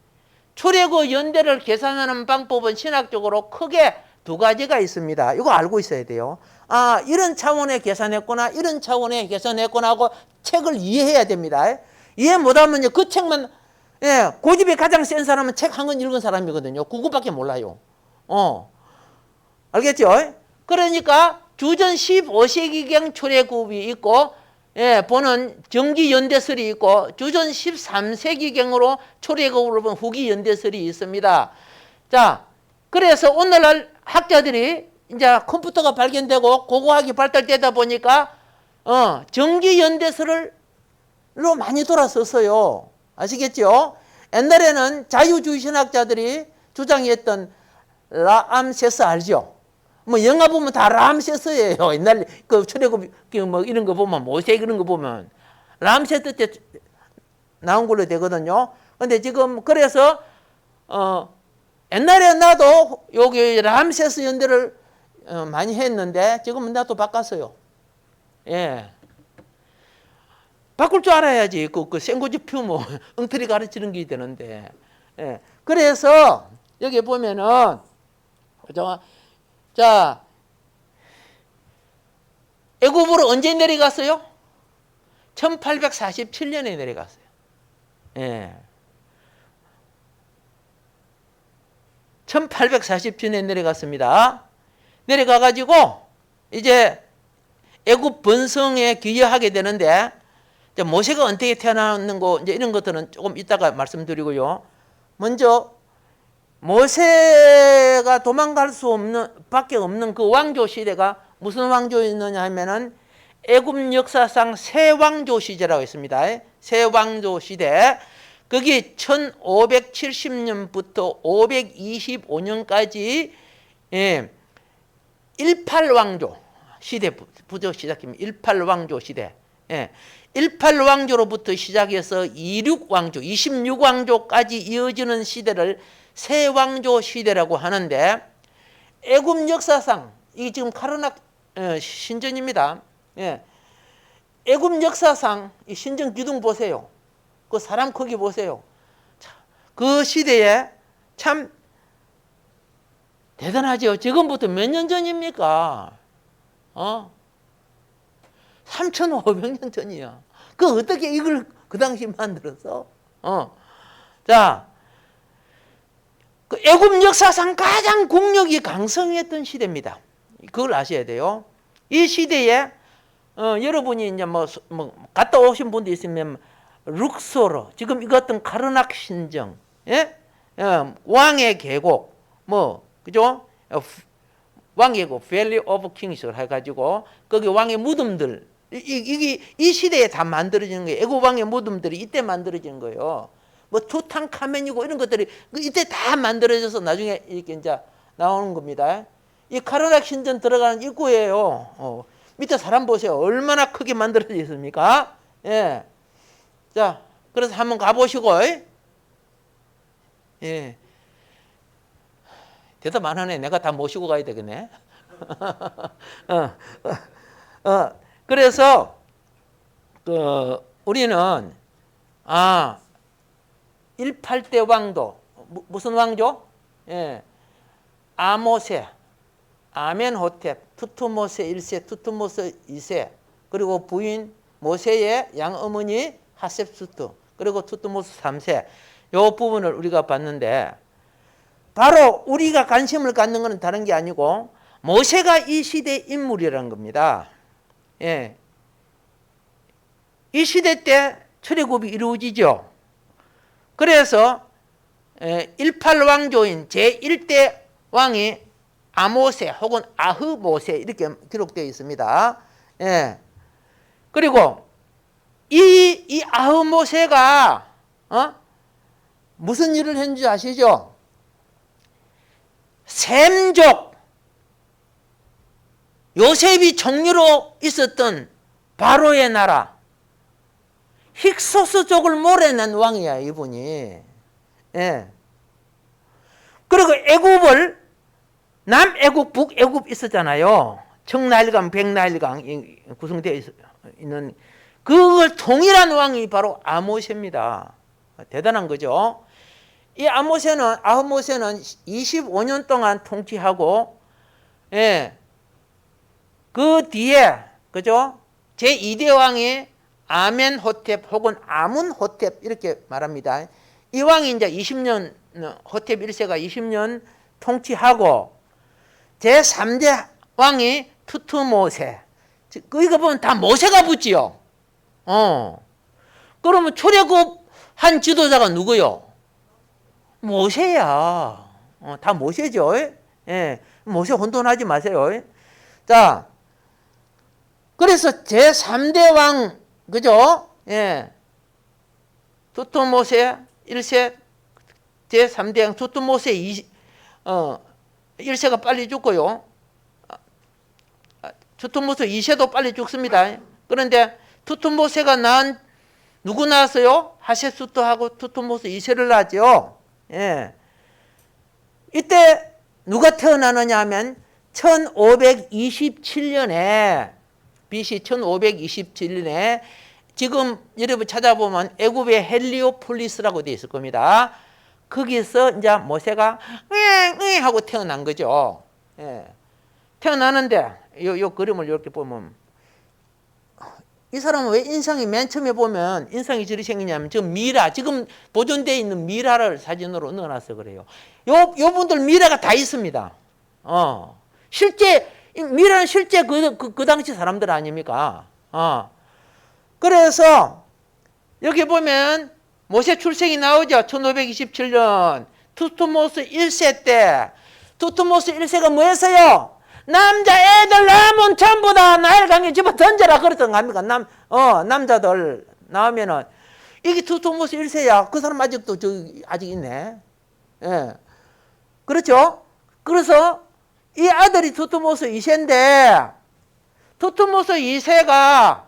출애굽 연대를 계산하는 방법은 신학적으로 크게 두 가지가 있습니다. 이거 알고 있어야 돼요. 아, 이런 차원에 계산했구나, 이런 차원에 계산했구나 하고 책을 이해해야 됩니다. 이해 못하면 그 책만, 예, 고집이 가장 센 사람은 책 한 권 읽은 사람이거든요. 그거밖에 몰라요. 알겠죠? 그러니까 주전 15세기경 출애굽이 있고, 예, 보는 정기 연대설이 있고, 주전 13세기경으로 출애굽으로 본 후기 연대설이 있습니다. 자, 그래서 오늘날 학자들이 이제 컴퓨터가 발견되고 고고학이 발달되다 보니까 정기 연대설로 많이 돌아섰어요. 아시겠죠? 옛날에는 자유주의 신학자들이 주장했던 라암세스 알죠? 뭐 영화 보면 다 라암세스예요. 옛날 그 출애굽 뭐 이런 거 보면 모세 이런 거 보면 라암세스 때 나온 걸로 되거든요. 근데 지금 그래서 옛날에 나도 여기 라암세스 연대를 많이 했는데 지금은 나도 바꿨어요. 예. 바꿀 줄 알아야지. 그 생고지 피우면 엉터리 가르치는 게 되는데. 예. 그래서 여기 보면은 자, 애굽으로 언제 내려갔어요? 1847년에 내려갔어요. 예. 1847년에 내려갔습니다. 내려가가지고 이제 애굽 번성에 기여하게 되는데 모세가 어떻게 태어났는 거 이제 이런 것들은 조금 이따가 말씀드리고요. 먼저 모세가 도망갈 수 없는 밖에 없는 그 왕조 시대가 무슨 왕조였느냐 하면은 애굽 역사상 새 왕조 시대라고 있습니다. 새 왕조 시대. 거기 1570년부터 525년까지 18왕조 시대부터 시작합니다. 18왕조 시대. 18왕조로부터 시작해서 26왕조, 26왕조까지 이어지는 시대를 새왕조 시대라고 하는데 애굽 역사상 이게 지금 카르낙 신전입니다. 애굽 역사상 이 신전 기둥 보세요. 그 사람 크기 보세요. 그 시대에 참 대단하죠. 지금부터 몇 년 전입니까? 3,500년 전이야. 그 어떻게 이걸 그 당시 만들어서? 자, 그 애굽 역사상 가장 국력이 강성했던 시대입니다. 그걸 아셔야 돼요. 이 시대에 여러분이 이제 뭐 갔다 오신 분도 있으면 룩소르, 지금 이거 같은 카르낙 신정, 예? 왕의 계곡, 뭐 그죠? 왕의 계곡, Valley of Kings를 해가지고 거기 왕의 무덤들, 이 시대에 다 만들어지는 거예요. 애굽 왕의 무덤들이 이때 만들어진 거예요. 뭐 투탕카멘이고 이런 것들이 이때 다 만들어져서 나중에 이렇게 이제 나오는 겁니다. 이 카르낙 신전 들어가는 입구예요. 밑에 사람 보세요. 얼마나 크게 만들어져 있습니까? 예. 자, 그래서 한번 가보시고, 예. 대답 안 하네. 내가 다 모시고 가야 되겠네. 그래서, 우리는, 18대 왕도, 무슨 왕조? 예. 아모세, 아멘호텝, 투투모세 1세, 투투모세 2세, 그리고 부인 모세의 양어머니 하셉수트, 그리고 투투모스 3세. 이 부분을 우리가 봤는데 바로 우리가 관심을 갖는 것은 다른 게 아니고 모세가 이 시대의 인물이라는 겁니다. 예. 이 시대 때 출애굽이 이루어지죠. 그래서 18왕조인 제1대 왕이 아모세 혹은 아흐모세 이렇게 기록되어 있습니다. 예. 그리고 이 아흐모세가 무슨 일을 했는지 아시죠? 셈족, 요셉이 총리로 있었던 바로의 나라 힉소스족을 몰아낸 왕이야. 이분이 예. 그리고 애굽을 남애굽, 북애굽 있었잖아요. 청나일강, 백나일강 구성되어 있는 그걸 통일한 왕이 바로 아모세입니다. 대단한 거죠. 이 아모세는 25년 동안 통치하고, 예, 그 뒤에 그죠? 제2대 왕이 아멘호텝 혹은 아문호텝 이렇게 말합니다. 이 왕이 이제 20년 호텝 1세가 20년 통치하고 제3대 왕이 투투모세. 이거 보면 다 모세가 붙지요. 그러면 출애굽한 지도자가 누구요? 모세야. 다 모세죠. 예. 모세 혼돈하지 마세요. 자, 그래서 제3대 왕, 그죠? 예. 투투모세 1세, 제3대 왕 투투모세 1세가 빨리 죽고요. 투투모세 2세도 빨리 죽습니다. 그런데 투투모세가 낳은 누구 낳았어요? 하셋수토하고 투투모세 2세를 낳았죠. 예. 이때 누가 태어나느냐 하면 1527년에 BC 1527년에 지금 여러분 찾아보면 애굽의 헬리오폴리스라고 되어 있을 겁니다. 거기서 이제 모세가 하고 태어난 거죠. 예. 태어나는데 요 그림을 이렇게 보면 이 사람은 왜 인상이 맨 처음에 보면 인상이 저리 생기냐면 지금 미라 지금 보존되어 있는 미라를 사진으로 넣어놔서 그래요. 요 분들 미라가 다 있습니다. 실제 미라는 실제 그 당시 사람들 아닙니까? 그래서 여기 보면 모세 출생이 나오죠. 1527년 투투모스 1세 때 투투모스 1세가 뭐 했어요? 남자애들 낳으면 전부 다 나일강에 집어 던져라 그랬던 거 아닙니까? 남자들 나오면은 이게 투투모스 1세야. 그 사람 아직도 아직 있네. 예. 그렇죠? 그래서 이 아들이 투투모스 2세인데 투투모스 2세가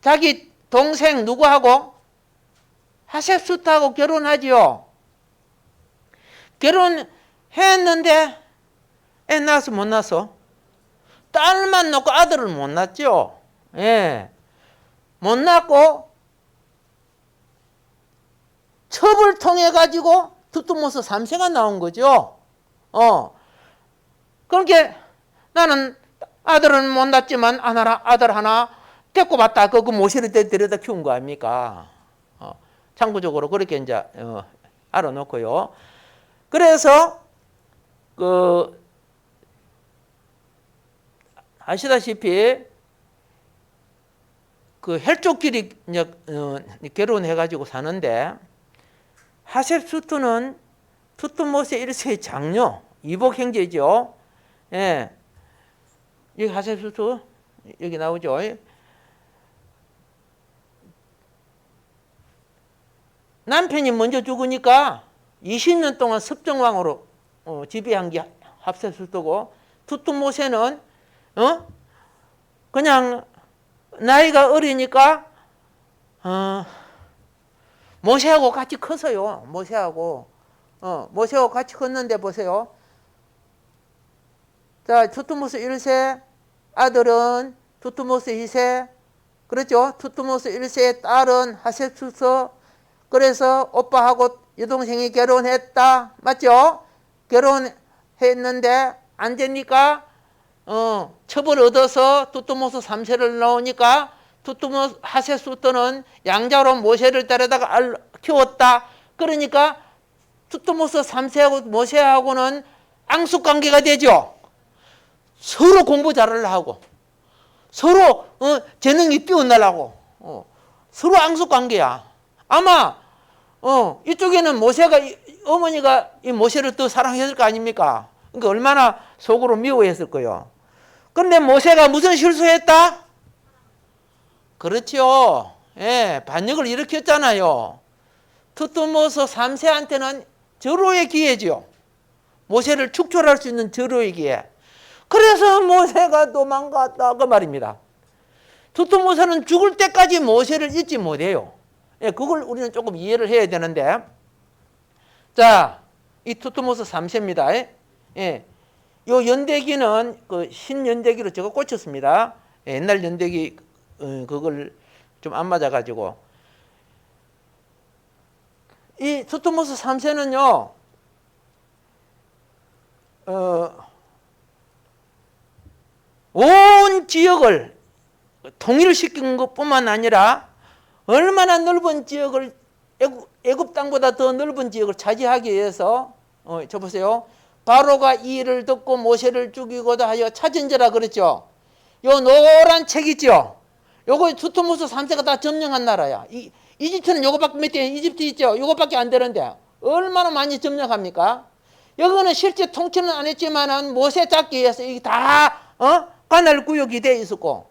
자기 동생 누구하고? 하셋수트하고 결혼하지요. 결혼했는데 애 낳았어 못 낳았어? 딸만 낳고 아들을 못 낳았죠. 예. 못 낳고 첩을 통해 가지고 투투모스 3세가 나온 거죠. 그러니까 나는 아들은 못 낳았지만 아들 하나 데리고 봤다. 그 모시를 데려다 키운 거 아닙니까? 참고적으로 그렇게 이제 알아놓고요. 그래서 아시다시피 그 혈족끼리 이제 결혼해가지고 사는데 하셉수트는 투투모세 1세의 장녀 이복 형제죠. 예, 여기 하셉수트 여기 나오죠. 남편이 먼저 죽으니까 20년 동안 섭정왕으로 지배한 게 하셉수트고 투투모세는 그냥 나이가 어리니까 모세하고 같이 컸어요. 모세하고 같이 컸는데 보세요. 자, 투투모스 1세 아들은 투투모스 2세, 그렇죠? 투투모스 1세의 딸은 하셉수트. 그래서 오빠하고 여동생이 결혼했다. 맞죠? 결혼했는데 안 되니까 첩을 얻어서 투투모스 3세를 낳으니까 투투모스 하셋수트는 양자로 모세를 데려다가 키웠다. 그러니까 투투모스 3세하고 모세하고는 앙숙관계가 되죠. 서로 공부 잘하려 하고 서로 재능이 뛰어나려고 서로 앙숙관계야. 아마 이쪽에는 모세가 어머니가 이 모세를 더 사랑했을 거 아닙니까? 그러니까 얼마나 속으로 미워했을 거요. 그런데 모세가 무슨 실수했다? 그렇죠. 예, 반역을 일으켰잖아요. 투투모스 3세한테는 절호의 기회죠. 모세를 축출할 수 있는 절호의 기회. 그래서 모세가 도망갔다 그 말입니다. 투투모세는 죽을 때까지 모세를 잊지 못해요. 예, 그걸 우리는 조금 이해를 해야 되는데, 자, 이 투트모스 3세입니다. 예, 요 연대기는 그 신연대기로 제가 꽂혔습니다. 예, 옛날 연대기 그걸 좀 안 맞아가지고. 이 투트모스 3세는요, 온 지역을 통일시킨 것뿐만 아니라 얼마나 넓은 지역을 애굽 땅보다 더 넓은 지역을 차지하기 위해서 저 보세요. 바로가 이 일을 듣고 모세를 죽이고자 하여 찾은지라 그랬죠. 요 노란 책 있죠. 요거 투트모스 3세가 다 점령한 나라야. 이집트는 요거밖에 몇 대, 이집트 있죠. 요거밖에 안 되는데 얼마나 많이 점령합니까? 여기는 실제 통치는 안 했지만은 모세 잡기 위해서 이게 다 관할 구역이 돼 있었고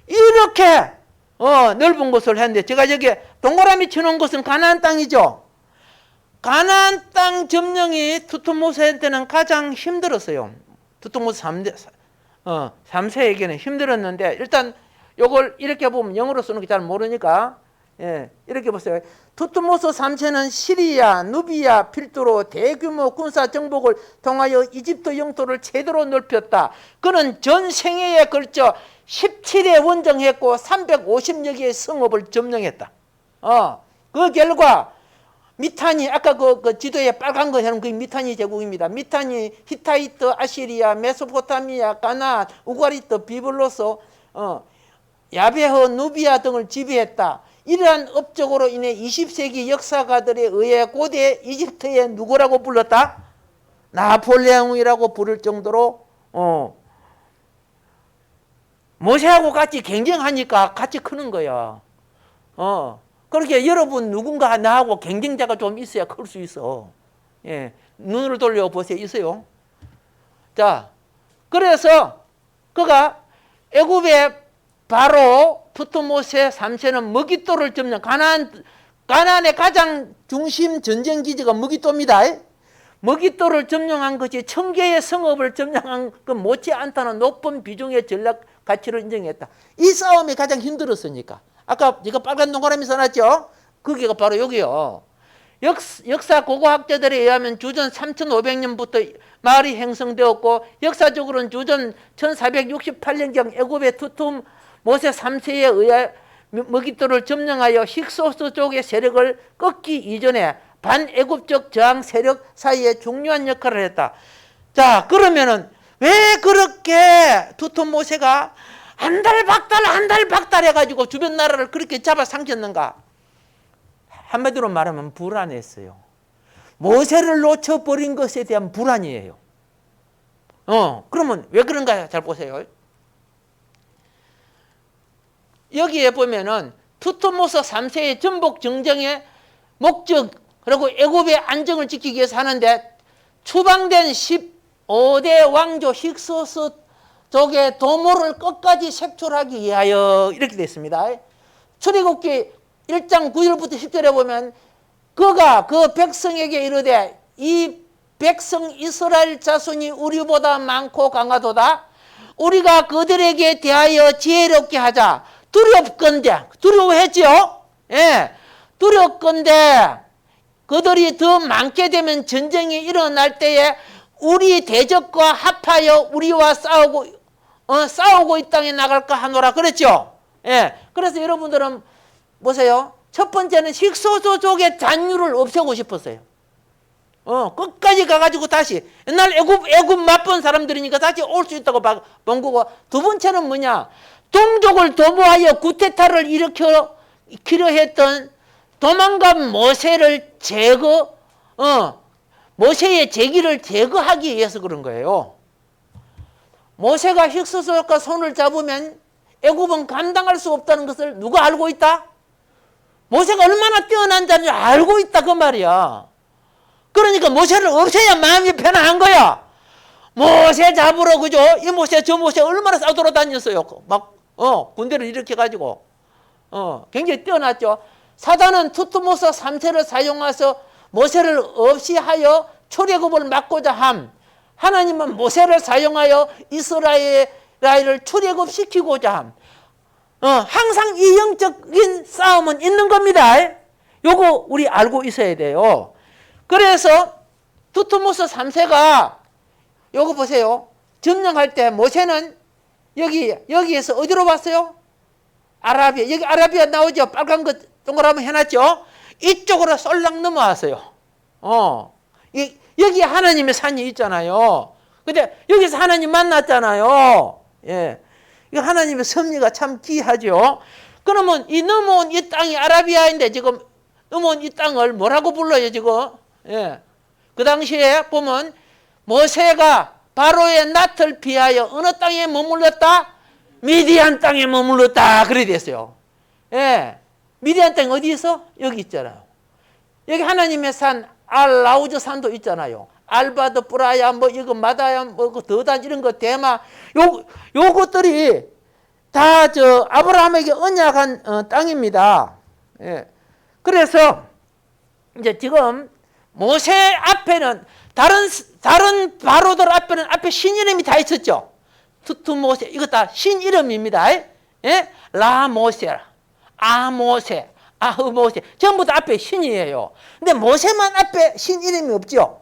이렇게 넓은 곳을 했는데, 제가 여기 동그라미 쳐놓은 곳은 가나안 땅이죠. 가나안 땅 점령이 투트모스한테는 가장 힘들었어요. 투트모스 3세에게는 힘들었는데, 일단 요걸 이렇게 보면 영어로 쓰는 게 잘 모르니까, 예, 이렇게 보세요. 투트모스 3세는 시리아, 누비아 필두로 대규모 군사 정복을 통하여 이집트 영토를 제대로 넓혔다. 그는 전 생애에 걸쳐 17회 원정했고 350여 개의 성읍을 점령했다. 그 결과 미탄이, 아까 그 지도에 빨간 거 해놓은 그 미탄이 제국입니다. 미탄이 히타이트, 아시리아, 메소포타미아, 가나안, 우가리트, 비블로스, 야베허, 누비아 등을 지배했다. 이러한 업적으로 인해 20세기 역사가들에 의해 고대 이집트의 누구라고 불렀다? 나폴레옹이라고 부를 정도로 모세하고 같이 경쟁하니까 같이 크는 거야. 그렇게 여러분 누군가 나하고 경쟁자가 좀 있어야 클 수 있어. 예, 눈을 돌려보세요. 있어요. 자, 그래서 그가 애굽의 바로 투트모세 3세는 머깃도를 점령, 가나안의 가장 중심 전쟁 기지가 머깃도입니다. 머깃도를 점령한 것이 1000개의 성읍을 점령한 그 못지않다는 높은 비중의 전략 가치를 인정했다. 이 싸움이 가장 힘들었으니까. 아까 제가 빨간 동그라미 써놨죠? 거기가 바로 여기요. 역사 고고학자들에 의하면 주전 3500년부터 마을이 형성되었고, 역사적으로는 주전 1468년경 애굽의 투트모세 3세에 의해 머깃도를 점령하여 힉소스 쪽의 세력을 꺾기 이전에 반애굽적 저항 세력 사이에 중요한 역할을 했다. 자, 그러면은 왜 그렇게 투트모세가 한 달 박달 해가지고 주변 나라를 그렇게 잡아 삼켰는가? 한마디로 말하면 불안했어요. 모세를 놓쳐버린 것에 대한 불안이에요. 그러면 왜 그런가? 잘 보세요. 여기에 보면은 투트모스 3세의 전복 정정의 목적, 그리고 애굽의 안정을 지키기 위해서 하는데, 추방된 15대 왕조 힉소스 쪽의 도모를 끝까지 색출하기 위하여 이렇게 됐습니다. 출애굽기 1장 9절부터 10절에 보면 그가 그 백성에게 이르되 이 백성 이스라엘 자손이 우리보다 많고 강하도다. 우리가 그들에게 대하여 지혜롭게 하자. 두렵건대, 두려워했죠? 예, 두렵건대 그들이 더 많게 되면 전쟁이 일어날 때에 우리 대적과 합하여 우리와 싸우고 이 땅에 나갈까 하노라 그랬죠? 예, 그래서 여러분들은 보세요. 첫 번째는 힉소스 쪽의 잔류를 없애고 싶었어요. 끝까지 가가지고 다시 옛날 애굽 맛본 사람들이니까 다시 올 수 있다고 본 거고, 두 번째는 뭐냐? 동족을 도모하여 구테타를 일으키려 했던 도망간 모세를 모세의 제기를 제거하기 위해서 그런 거예요. 모세가 힉소스와 손을 잡으면 애굽은 감당할 수 없다는 것을 누가 알고 있다? 모세가 얼마나 뛰어난 자인지 알고 있다 그 말이야. 그러니까 모세를 없애야 마음이 편안한 거야. 모세 잡으러, 그죠? 이 모세 저 모세 얼마나 싸돌아다녔어요. 막 군대를 일으켜가지고 굉장히 뛰어났죠. 사단은 투트모스 3세를 사용해서 모세를 없이 하여 출애굽을 막고자 함. 하나님은 모세를 사용하여 이스라엘을 출애굽시키고자 함. 항상 이 영적인 싸움은 있는 겁니다. 요거 우리 알고 있어야 돼요. 그래서 두트모스 3세가 요거 보세요. 점령할 때 모세는 여기에서 어디로 왔어요? 아라비아. 여기 아라비아 나오죠? 빨간 거 동그라미 해놨죠? 이쪽으로 쏠락 넘어왔어요. 여기 하나님의 산이 있잖아요. 근데 여기서 하나님 만났잖아요. 예. 이거 하나님의 섭리가 참 귀하죠. 그러면 이 넘어온 이 땅이 아라비아인데 지금 넘어온 이 땅을 뭐라고 불러요, 지금? 예. 그 당시에 보면 모세가 바로의 낯을 피하여 어느 땅에 머물렀다? 미디안 땅에 머물렀다. 그래 됐어요. 예. 미디안 땅 어디 있어? 여기 있잖아요. 여기 하나님의 산 알라우즈 산도 있잖아요. 알바드 브라야 뭐 이거 마다야 뭐 더단 이런 거 대마 요것들이 다 저 아브라함에게 언약한 땅입니다. 예. 그래서 이제 지금 모세 앞에는 다른 바로들 앞에는 앞에 신 이름이 다 있었죠. 두트모세 이거 다 신 이름입니다. 예? 라모세, 아모세, 아흐모세 전부 다 앞에 신이에요. 근데 모세만 앞에 신 이름이 없죠.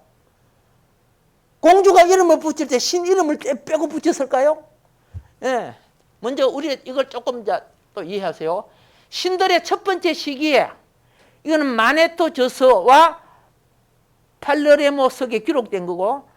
공주가 이름을 붙일 때 신 이름을 빼고 붙였을까요? 예. 먼저 우리 이걸 조금 또 이해하세요. 신들의 첫 번째 시기에 이거는 마네토 저서와 팔레르모석에 기록된 거고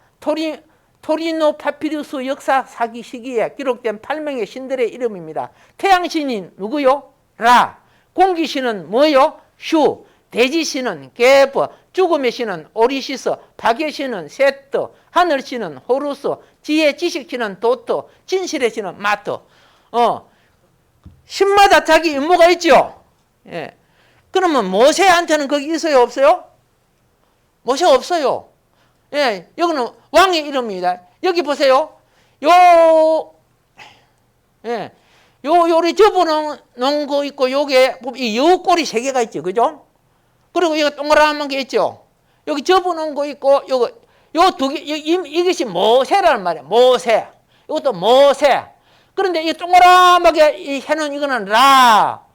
토리노 파피루스 역사 사기 시기에 기록된 8명의 신들의 이름입니다. 태양신이 누구요? 라. 공기신은 뭐요? 슈. 대지신은 게브. 죽음의 신은 오리시스. 박의 신은 세트. 하늘신은 호루스. 지혜 지식신은 도트. 진실의 신은 마트. 신마다 자기 임무가 있죠. 예. 그러면 모세한테는 거기 있어요, 없어요? 모세 없어요. 예, 여기는 왕의 이름입니다. 여기 보세요. 요리 접어놓은 거 있고, 요게, 이 여우꼬리 3개가 있죠. 그죠? 그리고 이거 동그라만 게 있죠. 여기 접어놓은 거 있고, 요 2개, 이것이 모세라는 말이에요. 모세. 이것도 모세. 그런데 이 동그라하게 해놓은 이거는 라.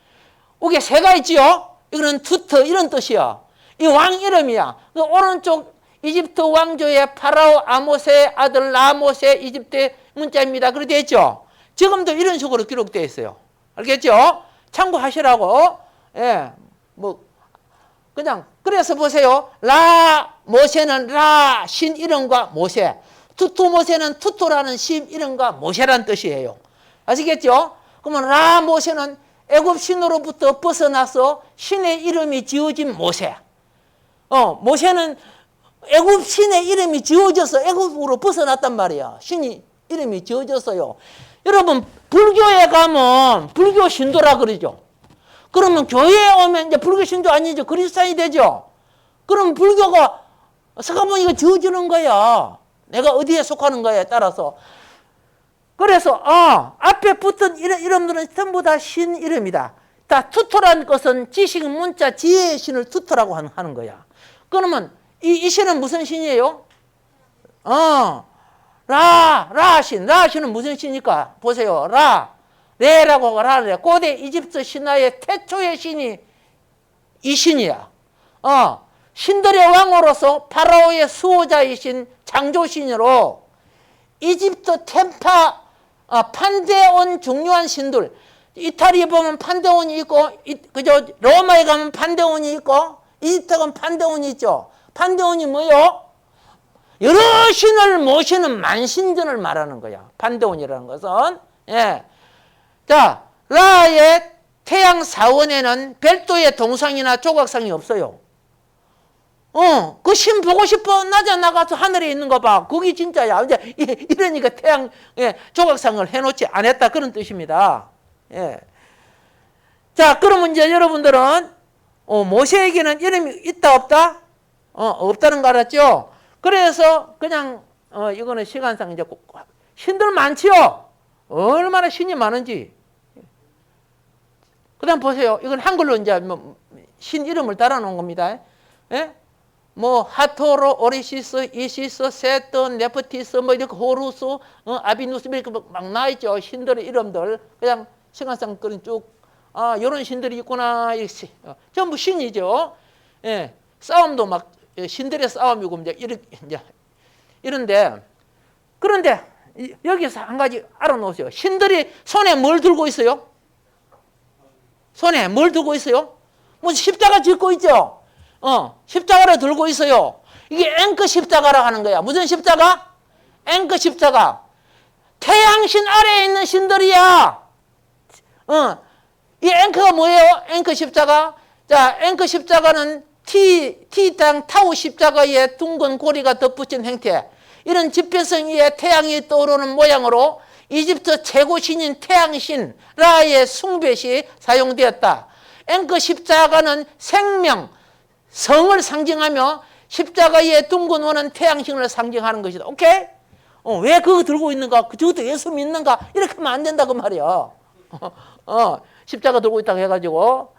이게 3가 있지요? 이거는 투트, 이런 뜻이야. 이 왕 이름이야. 그 오른쪽 이집트 왕조의 파라오 아모스의 아들 라모스의 이집트 문자입니다. 그렇게 되어 있죠? 지금도 이런 식으로 기록되어 있어요. 알겠죠? 참고하시라고. 예, 그냥, 그래서 보세요. 모세는 신 이름과 모세. 투투모세는 투투라는 신 이름과 모세라는 뜻이에요. 아시겠죠? 그러면 모세는 애굽 신으로부터 벗어나서 신의 이름이 지어진 모세. 모세는 애굽 신의 이름이 지어져서 애굽으로 벗어났단 말이야. 신이 이름이 지어졌어요. 여러분 불교에 가면 불교 신도라 그러죠. 그러면 교회에 오면 이제 불교 신도 아니죠. 그리스도인이 되죠. 그럼 불교가 서가모니가 지어지는 거야. 내가 어디에 속하는 거에 따라서. 그래서 앞에 붙은 이름들은 전부 다 신 이름이다. 다 투토라는 것은 지식, 문자, 지혜의 신을 투토라고 하는 거야. 그러면 이 신은 무슨 신이에요? 라신은 무슨 신입니까? 보세요. 레라고 라래. 고대 이집트 신화의 태초의 신이 이 신이야. 신들의 왕으로서 파라오의 수호자이신 창조신으로 이집트 템파 판데온 중요한 신들. 이탈리아에 보면 판데온이 있고, 그죠? 로마에 가면 판데온이 있고, 이집트에 가면 판데온이 있죠. 판데온이 뭐요? 여러 신을 모시는 만신전을 말하는 거야. 판데온이라는 것은. 예. 자, 라의 태양 사원에는 별도의 동상이나 조각상이 없어요. 그 신 보고 싶어? 낮에 나가서 하늘에 있는 거 봐. 그게 진짜야. 이제 이러니까 태양 조각상을 해놓지 않았다. 그런 뜻입니다. 예. 자, 그러면 이제 여러분들은 모세에게는 이름이 있다 없다? 없다는 거 알았죠? 그래서 그냥 이거는 시간상 이제 신들 많지요. 얼마나 신이 많은지. 그다음 보세요. 이건 한글로 이제 신 이름을 달아놓은 겁니다. 예? 하토로, 오리시스, 이시스, 세트, 네프티스, 이렇게 호루스, 아비누스 이렇게 막 나있죠. 신들의 이름들. 그냥 시간상 그런 쭉 이런 신들이 있구나. 전부 신이죠. 예, 싸움도 막 신들의 싸움이고 이제 이런데 그런데 여기서 한 가지 알아놓으세요. 신들이 손에 뭘 들고 있어요? 손에 뭘 들고 있어요? 무슨 십자가 짚고 있죠? 십자가를 들고 있어요. 이게 앵커 십자가라고 하는 거야. 무슨 십자가? 앵커 십자가. 태양신 아래에 있는 신들이야. 이 앵커가 뭐예요? 앵커 십자가. 자, 앵커 십자가는 T당 타우 십자가에 둥근 고리가 덧붙인 형태. 이런 지표성 위에 태양이 떠오르는 모양으로 이집트 최고 신인 태양신 라의 숭배시 사용되었다. 앵커 십자가는 생명, 성을 상징하며 십자가에 둥근 원은 태양신을 상징하는 것이다. 오케이? 왜 그거 들고 있는가? 저것도 예수 믿는가? 이렇게 하면 안 된다 그 말이야. 십자가 들고 있다고 해가지고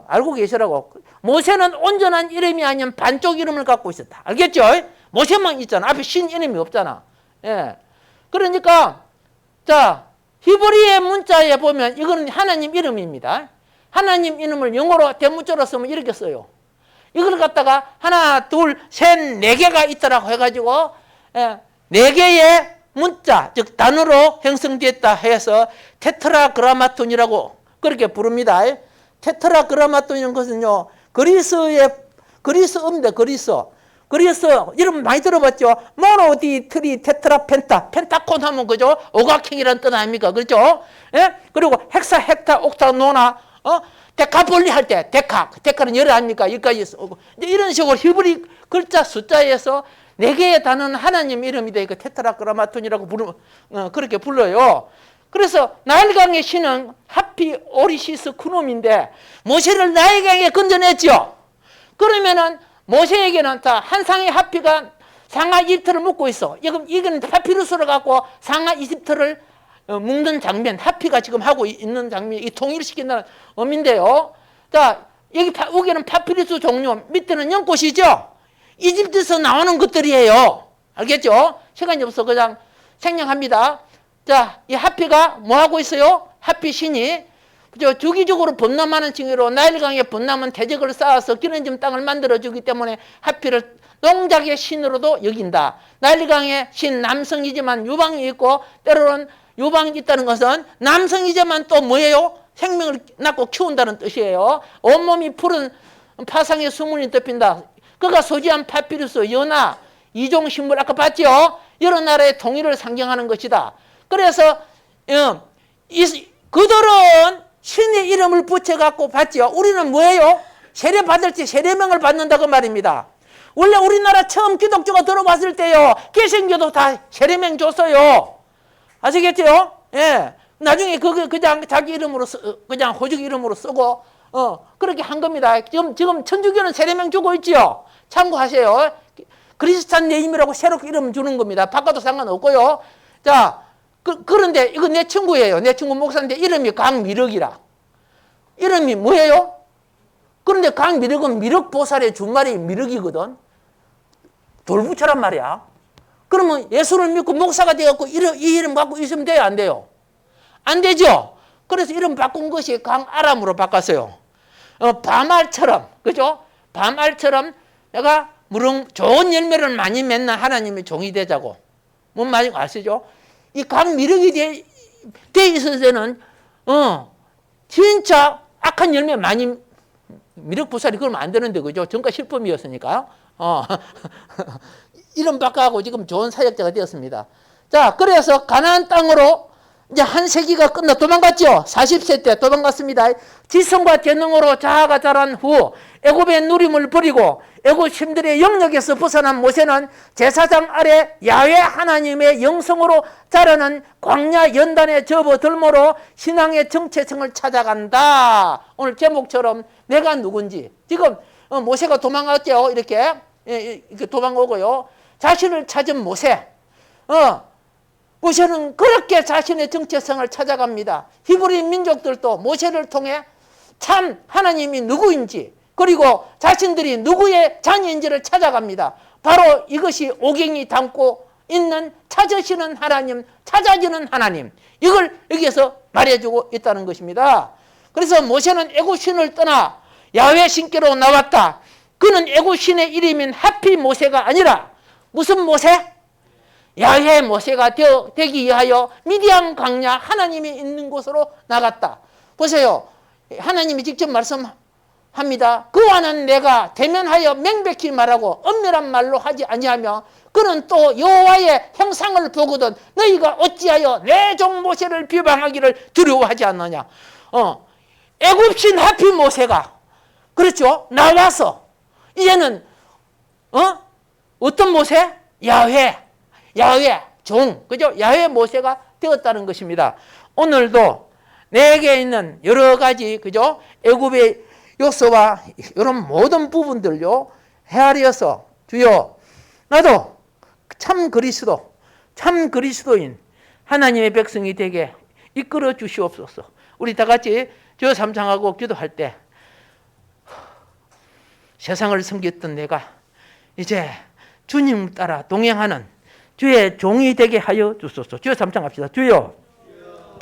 알고 계시라고. 모세는 온전한 이름이 아닌 반쪽 이름을 갖고 있었다. 알겠죠? 모세만 있잖아. 앞에 신 이름이 없잖아. 예. 그러니까 자, 히브리의 문자에 보면 이거는 하나님 이름입니다. 하나님 이름을 영어로 대문자로 쓰면 이렇게 써요. 이걸 갖다가 하나, 둘, 셋, 네 개가 있더라고 해가지고 네 개의 문자, 즉 단어로 형성됐다 해서 테트라그라마톤이라고 그렇게 부릅니다. 테트라그라마톤이라는 것은요, 그리스어입니다. 그리스어 이름 많이 들어봤죠? 모노디, 트리, 테트라, 펜타콘 하면 그죠? 오각형이라는 뜻 아닙니까? 그렇죠? 예? 그리고 헥사, 헥타, 옥타, 노나, 데카폴리 할 때 데카는 열이 아닙니까? 여기까지 이런 식으로 히브리 글자 숫자에서 네 개의 단어는 하나님 이름이다. 이거 테트라그라마톤이라고 그렇게 불러요. 그래서 나일강의 신은 하피 오리시스 쿠놈인데 모세를 나일강에 건져냈죠. 그러면은 모세에게는 한 상의 하피가 상하 이집트를 묶고 있어. 이건 파피루스를 갖고 상하 이집트를 묶는 장면, 하피가 지금 하고 있는 장면, 이 통일시킨다는 의미인데요. 자, 여기는 파피루스 종류, 밑에는 연꽃이죠. 이집트에서 나오는 것들이에요. 알겠죠? 시간이 없어 그냥 생략합니다. 자, 이 하피가 뭐 하고 있어요? 하피 신이 주기적으로 범람하는 징후로 나일강에 범람은 대적을 쌓아서 기름진 땅을 만들어주기 때문에 하피를 농작의 신으로도 여긴다. 나일강의 신 남성이지만 유방이 있고 때로는 유방이 있다는 것은 남성이지만 또 뭐예요? 생명을 낳고 키운다는 뜻이에요. 온몸이 푸른 파상의 수문이 덮인다. 그가 소지한 파피루스, 연화, 이종식물 아까 봤죠? 여러 나라의 통일을 상징하는 것이다. 그래서 그들은 신의 이름을 붙여갖고 받지요. 우리는 뭐예요? 세례 받을 때 세례명을 받는다고 말입니다. 원래 우리나라 처음 기독교가 들어왔을 때요, 개신교도 다 세례명 줬어요. 아시겠죠? 예. 나중에 그냥 자기 이름으로 그냥 호적 이름으로 쓰고 그렇게 한 겁니다. 지금 천주교는 세례명 주고 있지요. 참고하세요. 크리스찬 네임이라고 새롭게 이름 주는 겁니다. 바꿔도 상관없고요. 자, 그런데 이거 내 친구예요. 내 친구 목사인데 이름이 강미륵이라. 이름이 뭐예요? 그런데 강미륵은 미륵보살의 준말이 미륵이거든. 돌부처란 말이야. 그러면 예수를 믿고 목사가 되었고 이 이름 갖고 있으면 돼요? 안 돼요? 안 되죠? 그래서 이름 바꾼 것이 강아람으로 바꿨어요. 밤알처럼, 그죠? 밤알처럼 내가 좋은 열매를 많이 맺는 하나님의 종이 되자고. 뭔 말인지 아시죠? 이 강미륵이 돼 있을 때는, 진짜 악한 열매 많이, 미륵보살이 그러면 안 되는데, 그죠? 전과 실범이었으니까. 이름 바꿔하고 지금 좋은 사역자가 되었습니다. 자, 그래서 가나안 땅으로 이제 한 세기가 끝나 도망갔죠. 40세 때 도망갔습니다. 지성과 재능으로 자아가 자란 후 애굽의 누림을 버리고 애굽 신들의 영역에서 벗어난 모세는 제사장 아래 야훼 하나님의 영성으로 자라는 광야 연단에 접어들므로 신앙의 정체성을 찾아간다. 오늘 제목처럼 내가 누군지. 지금 모세가 도망갔죠. 이렇게 도망오고요. 자신을 찾은 모세. 모세는 그렇게 자신의 정체성을 찾아갑니다. 히브리 민족들도 모세를 통해 참 하나님이 누구인지 그리고 자신들이 누구의 자녀인지를 찾아갑니다. 바로 이것이 오경이 담고 있는 찾으시는 하나님, 찾아주는 하나님, 이걸 여기에서 말해주고 있다는 것입니다. 그래서 모세는 애굽신을 떠나 야훼 신께로 나왔다. 그는 애굽신의 이름인 하피 모세가 아니라 무슨 모세? 야훼 모세가 되기 위하여 미디안 광야 하나님이 있는 곳으로 나갔다. 보세요. 하나님이 직접 말씀합니다. 그와는 내가 대면하여 명백히 말하고 엄밀한 말로 하지 아니하며 그는 또 여호와의 형상을 보거든 너희가 어찌하여 내 종 모세를 비방하기를 두려워하지 않느냐. 애굽신 하피 모세가 그렇죠. 나와서 이제는 어떤 모세? 야훼 종, 그죠? 야훼 모세가 되었다는 것입니다. 오늘도 내게 있는 여러 가지, 그죠? 애굽의 요소와 이런 모든 부분들요, 헤아려서 주여, 나도 참 그리스도인, 하나님의 백성이 되게 이끌어 주시옵소서. 우리 다 같이 주여 삼창하고 기도할 때, 세상을 섬겼던 내가 이제 주님 따라 동행하는 주의 종이 되게 하여 주소서. 주여 삼창합시다. 주여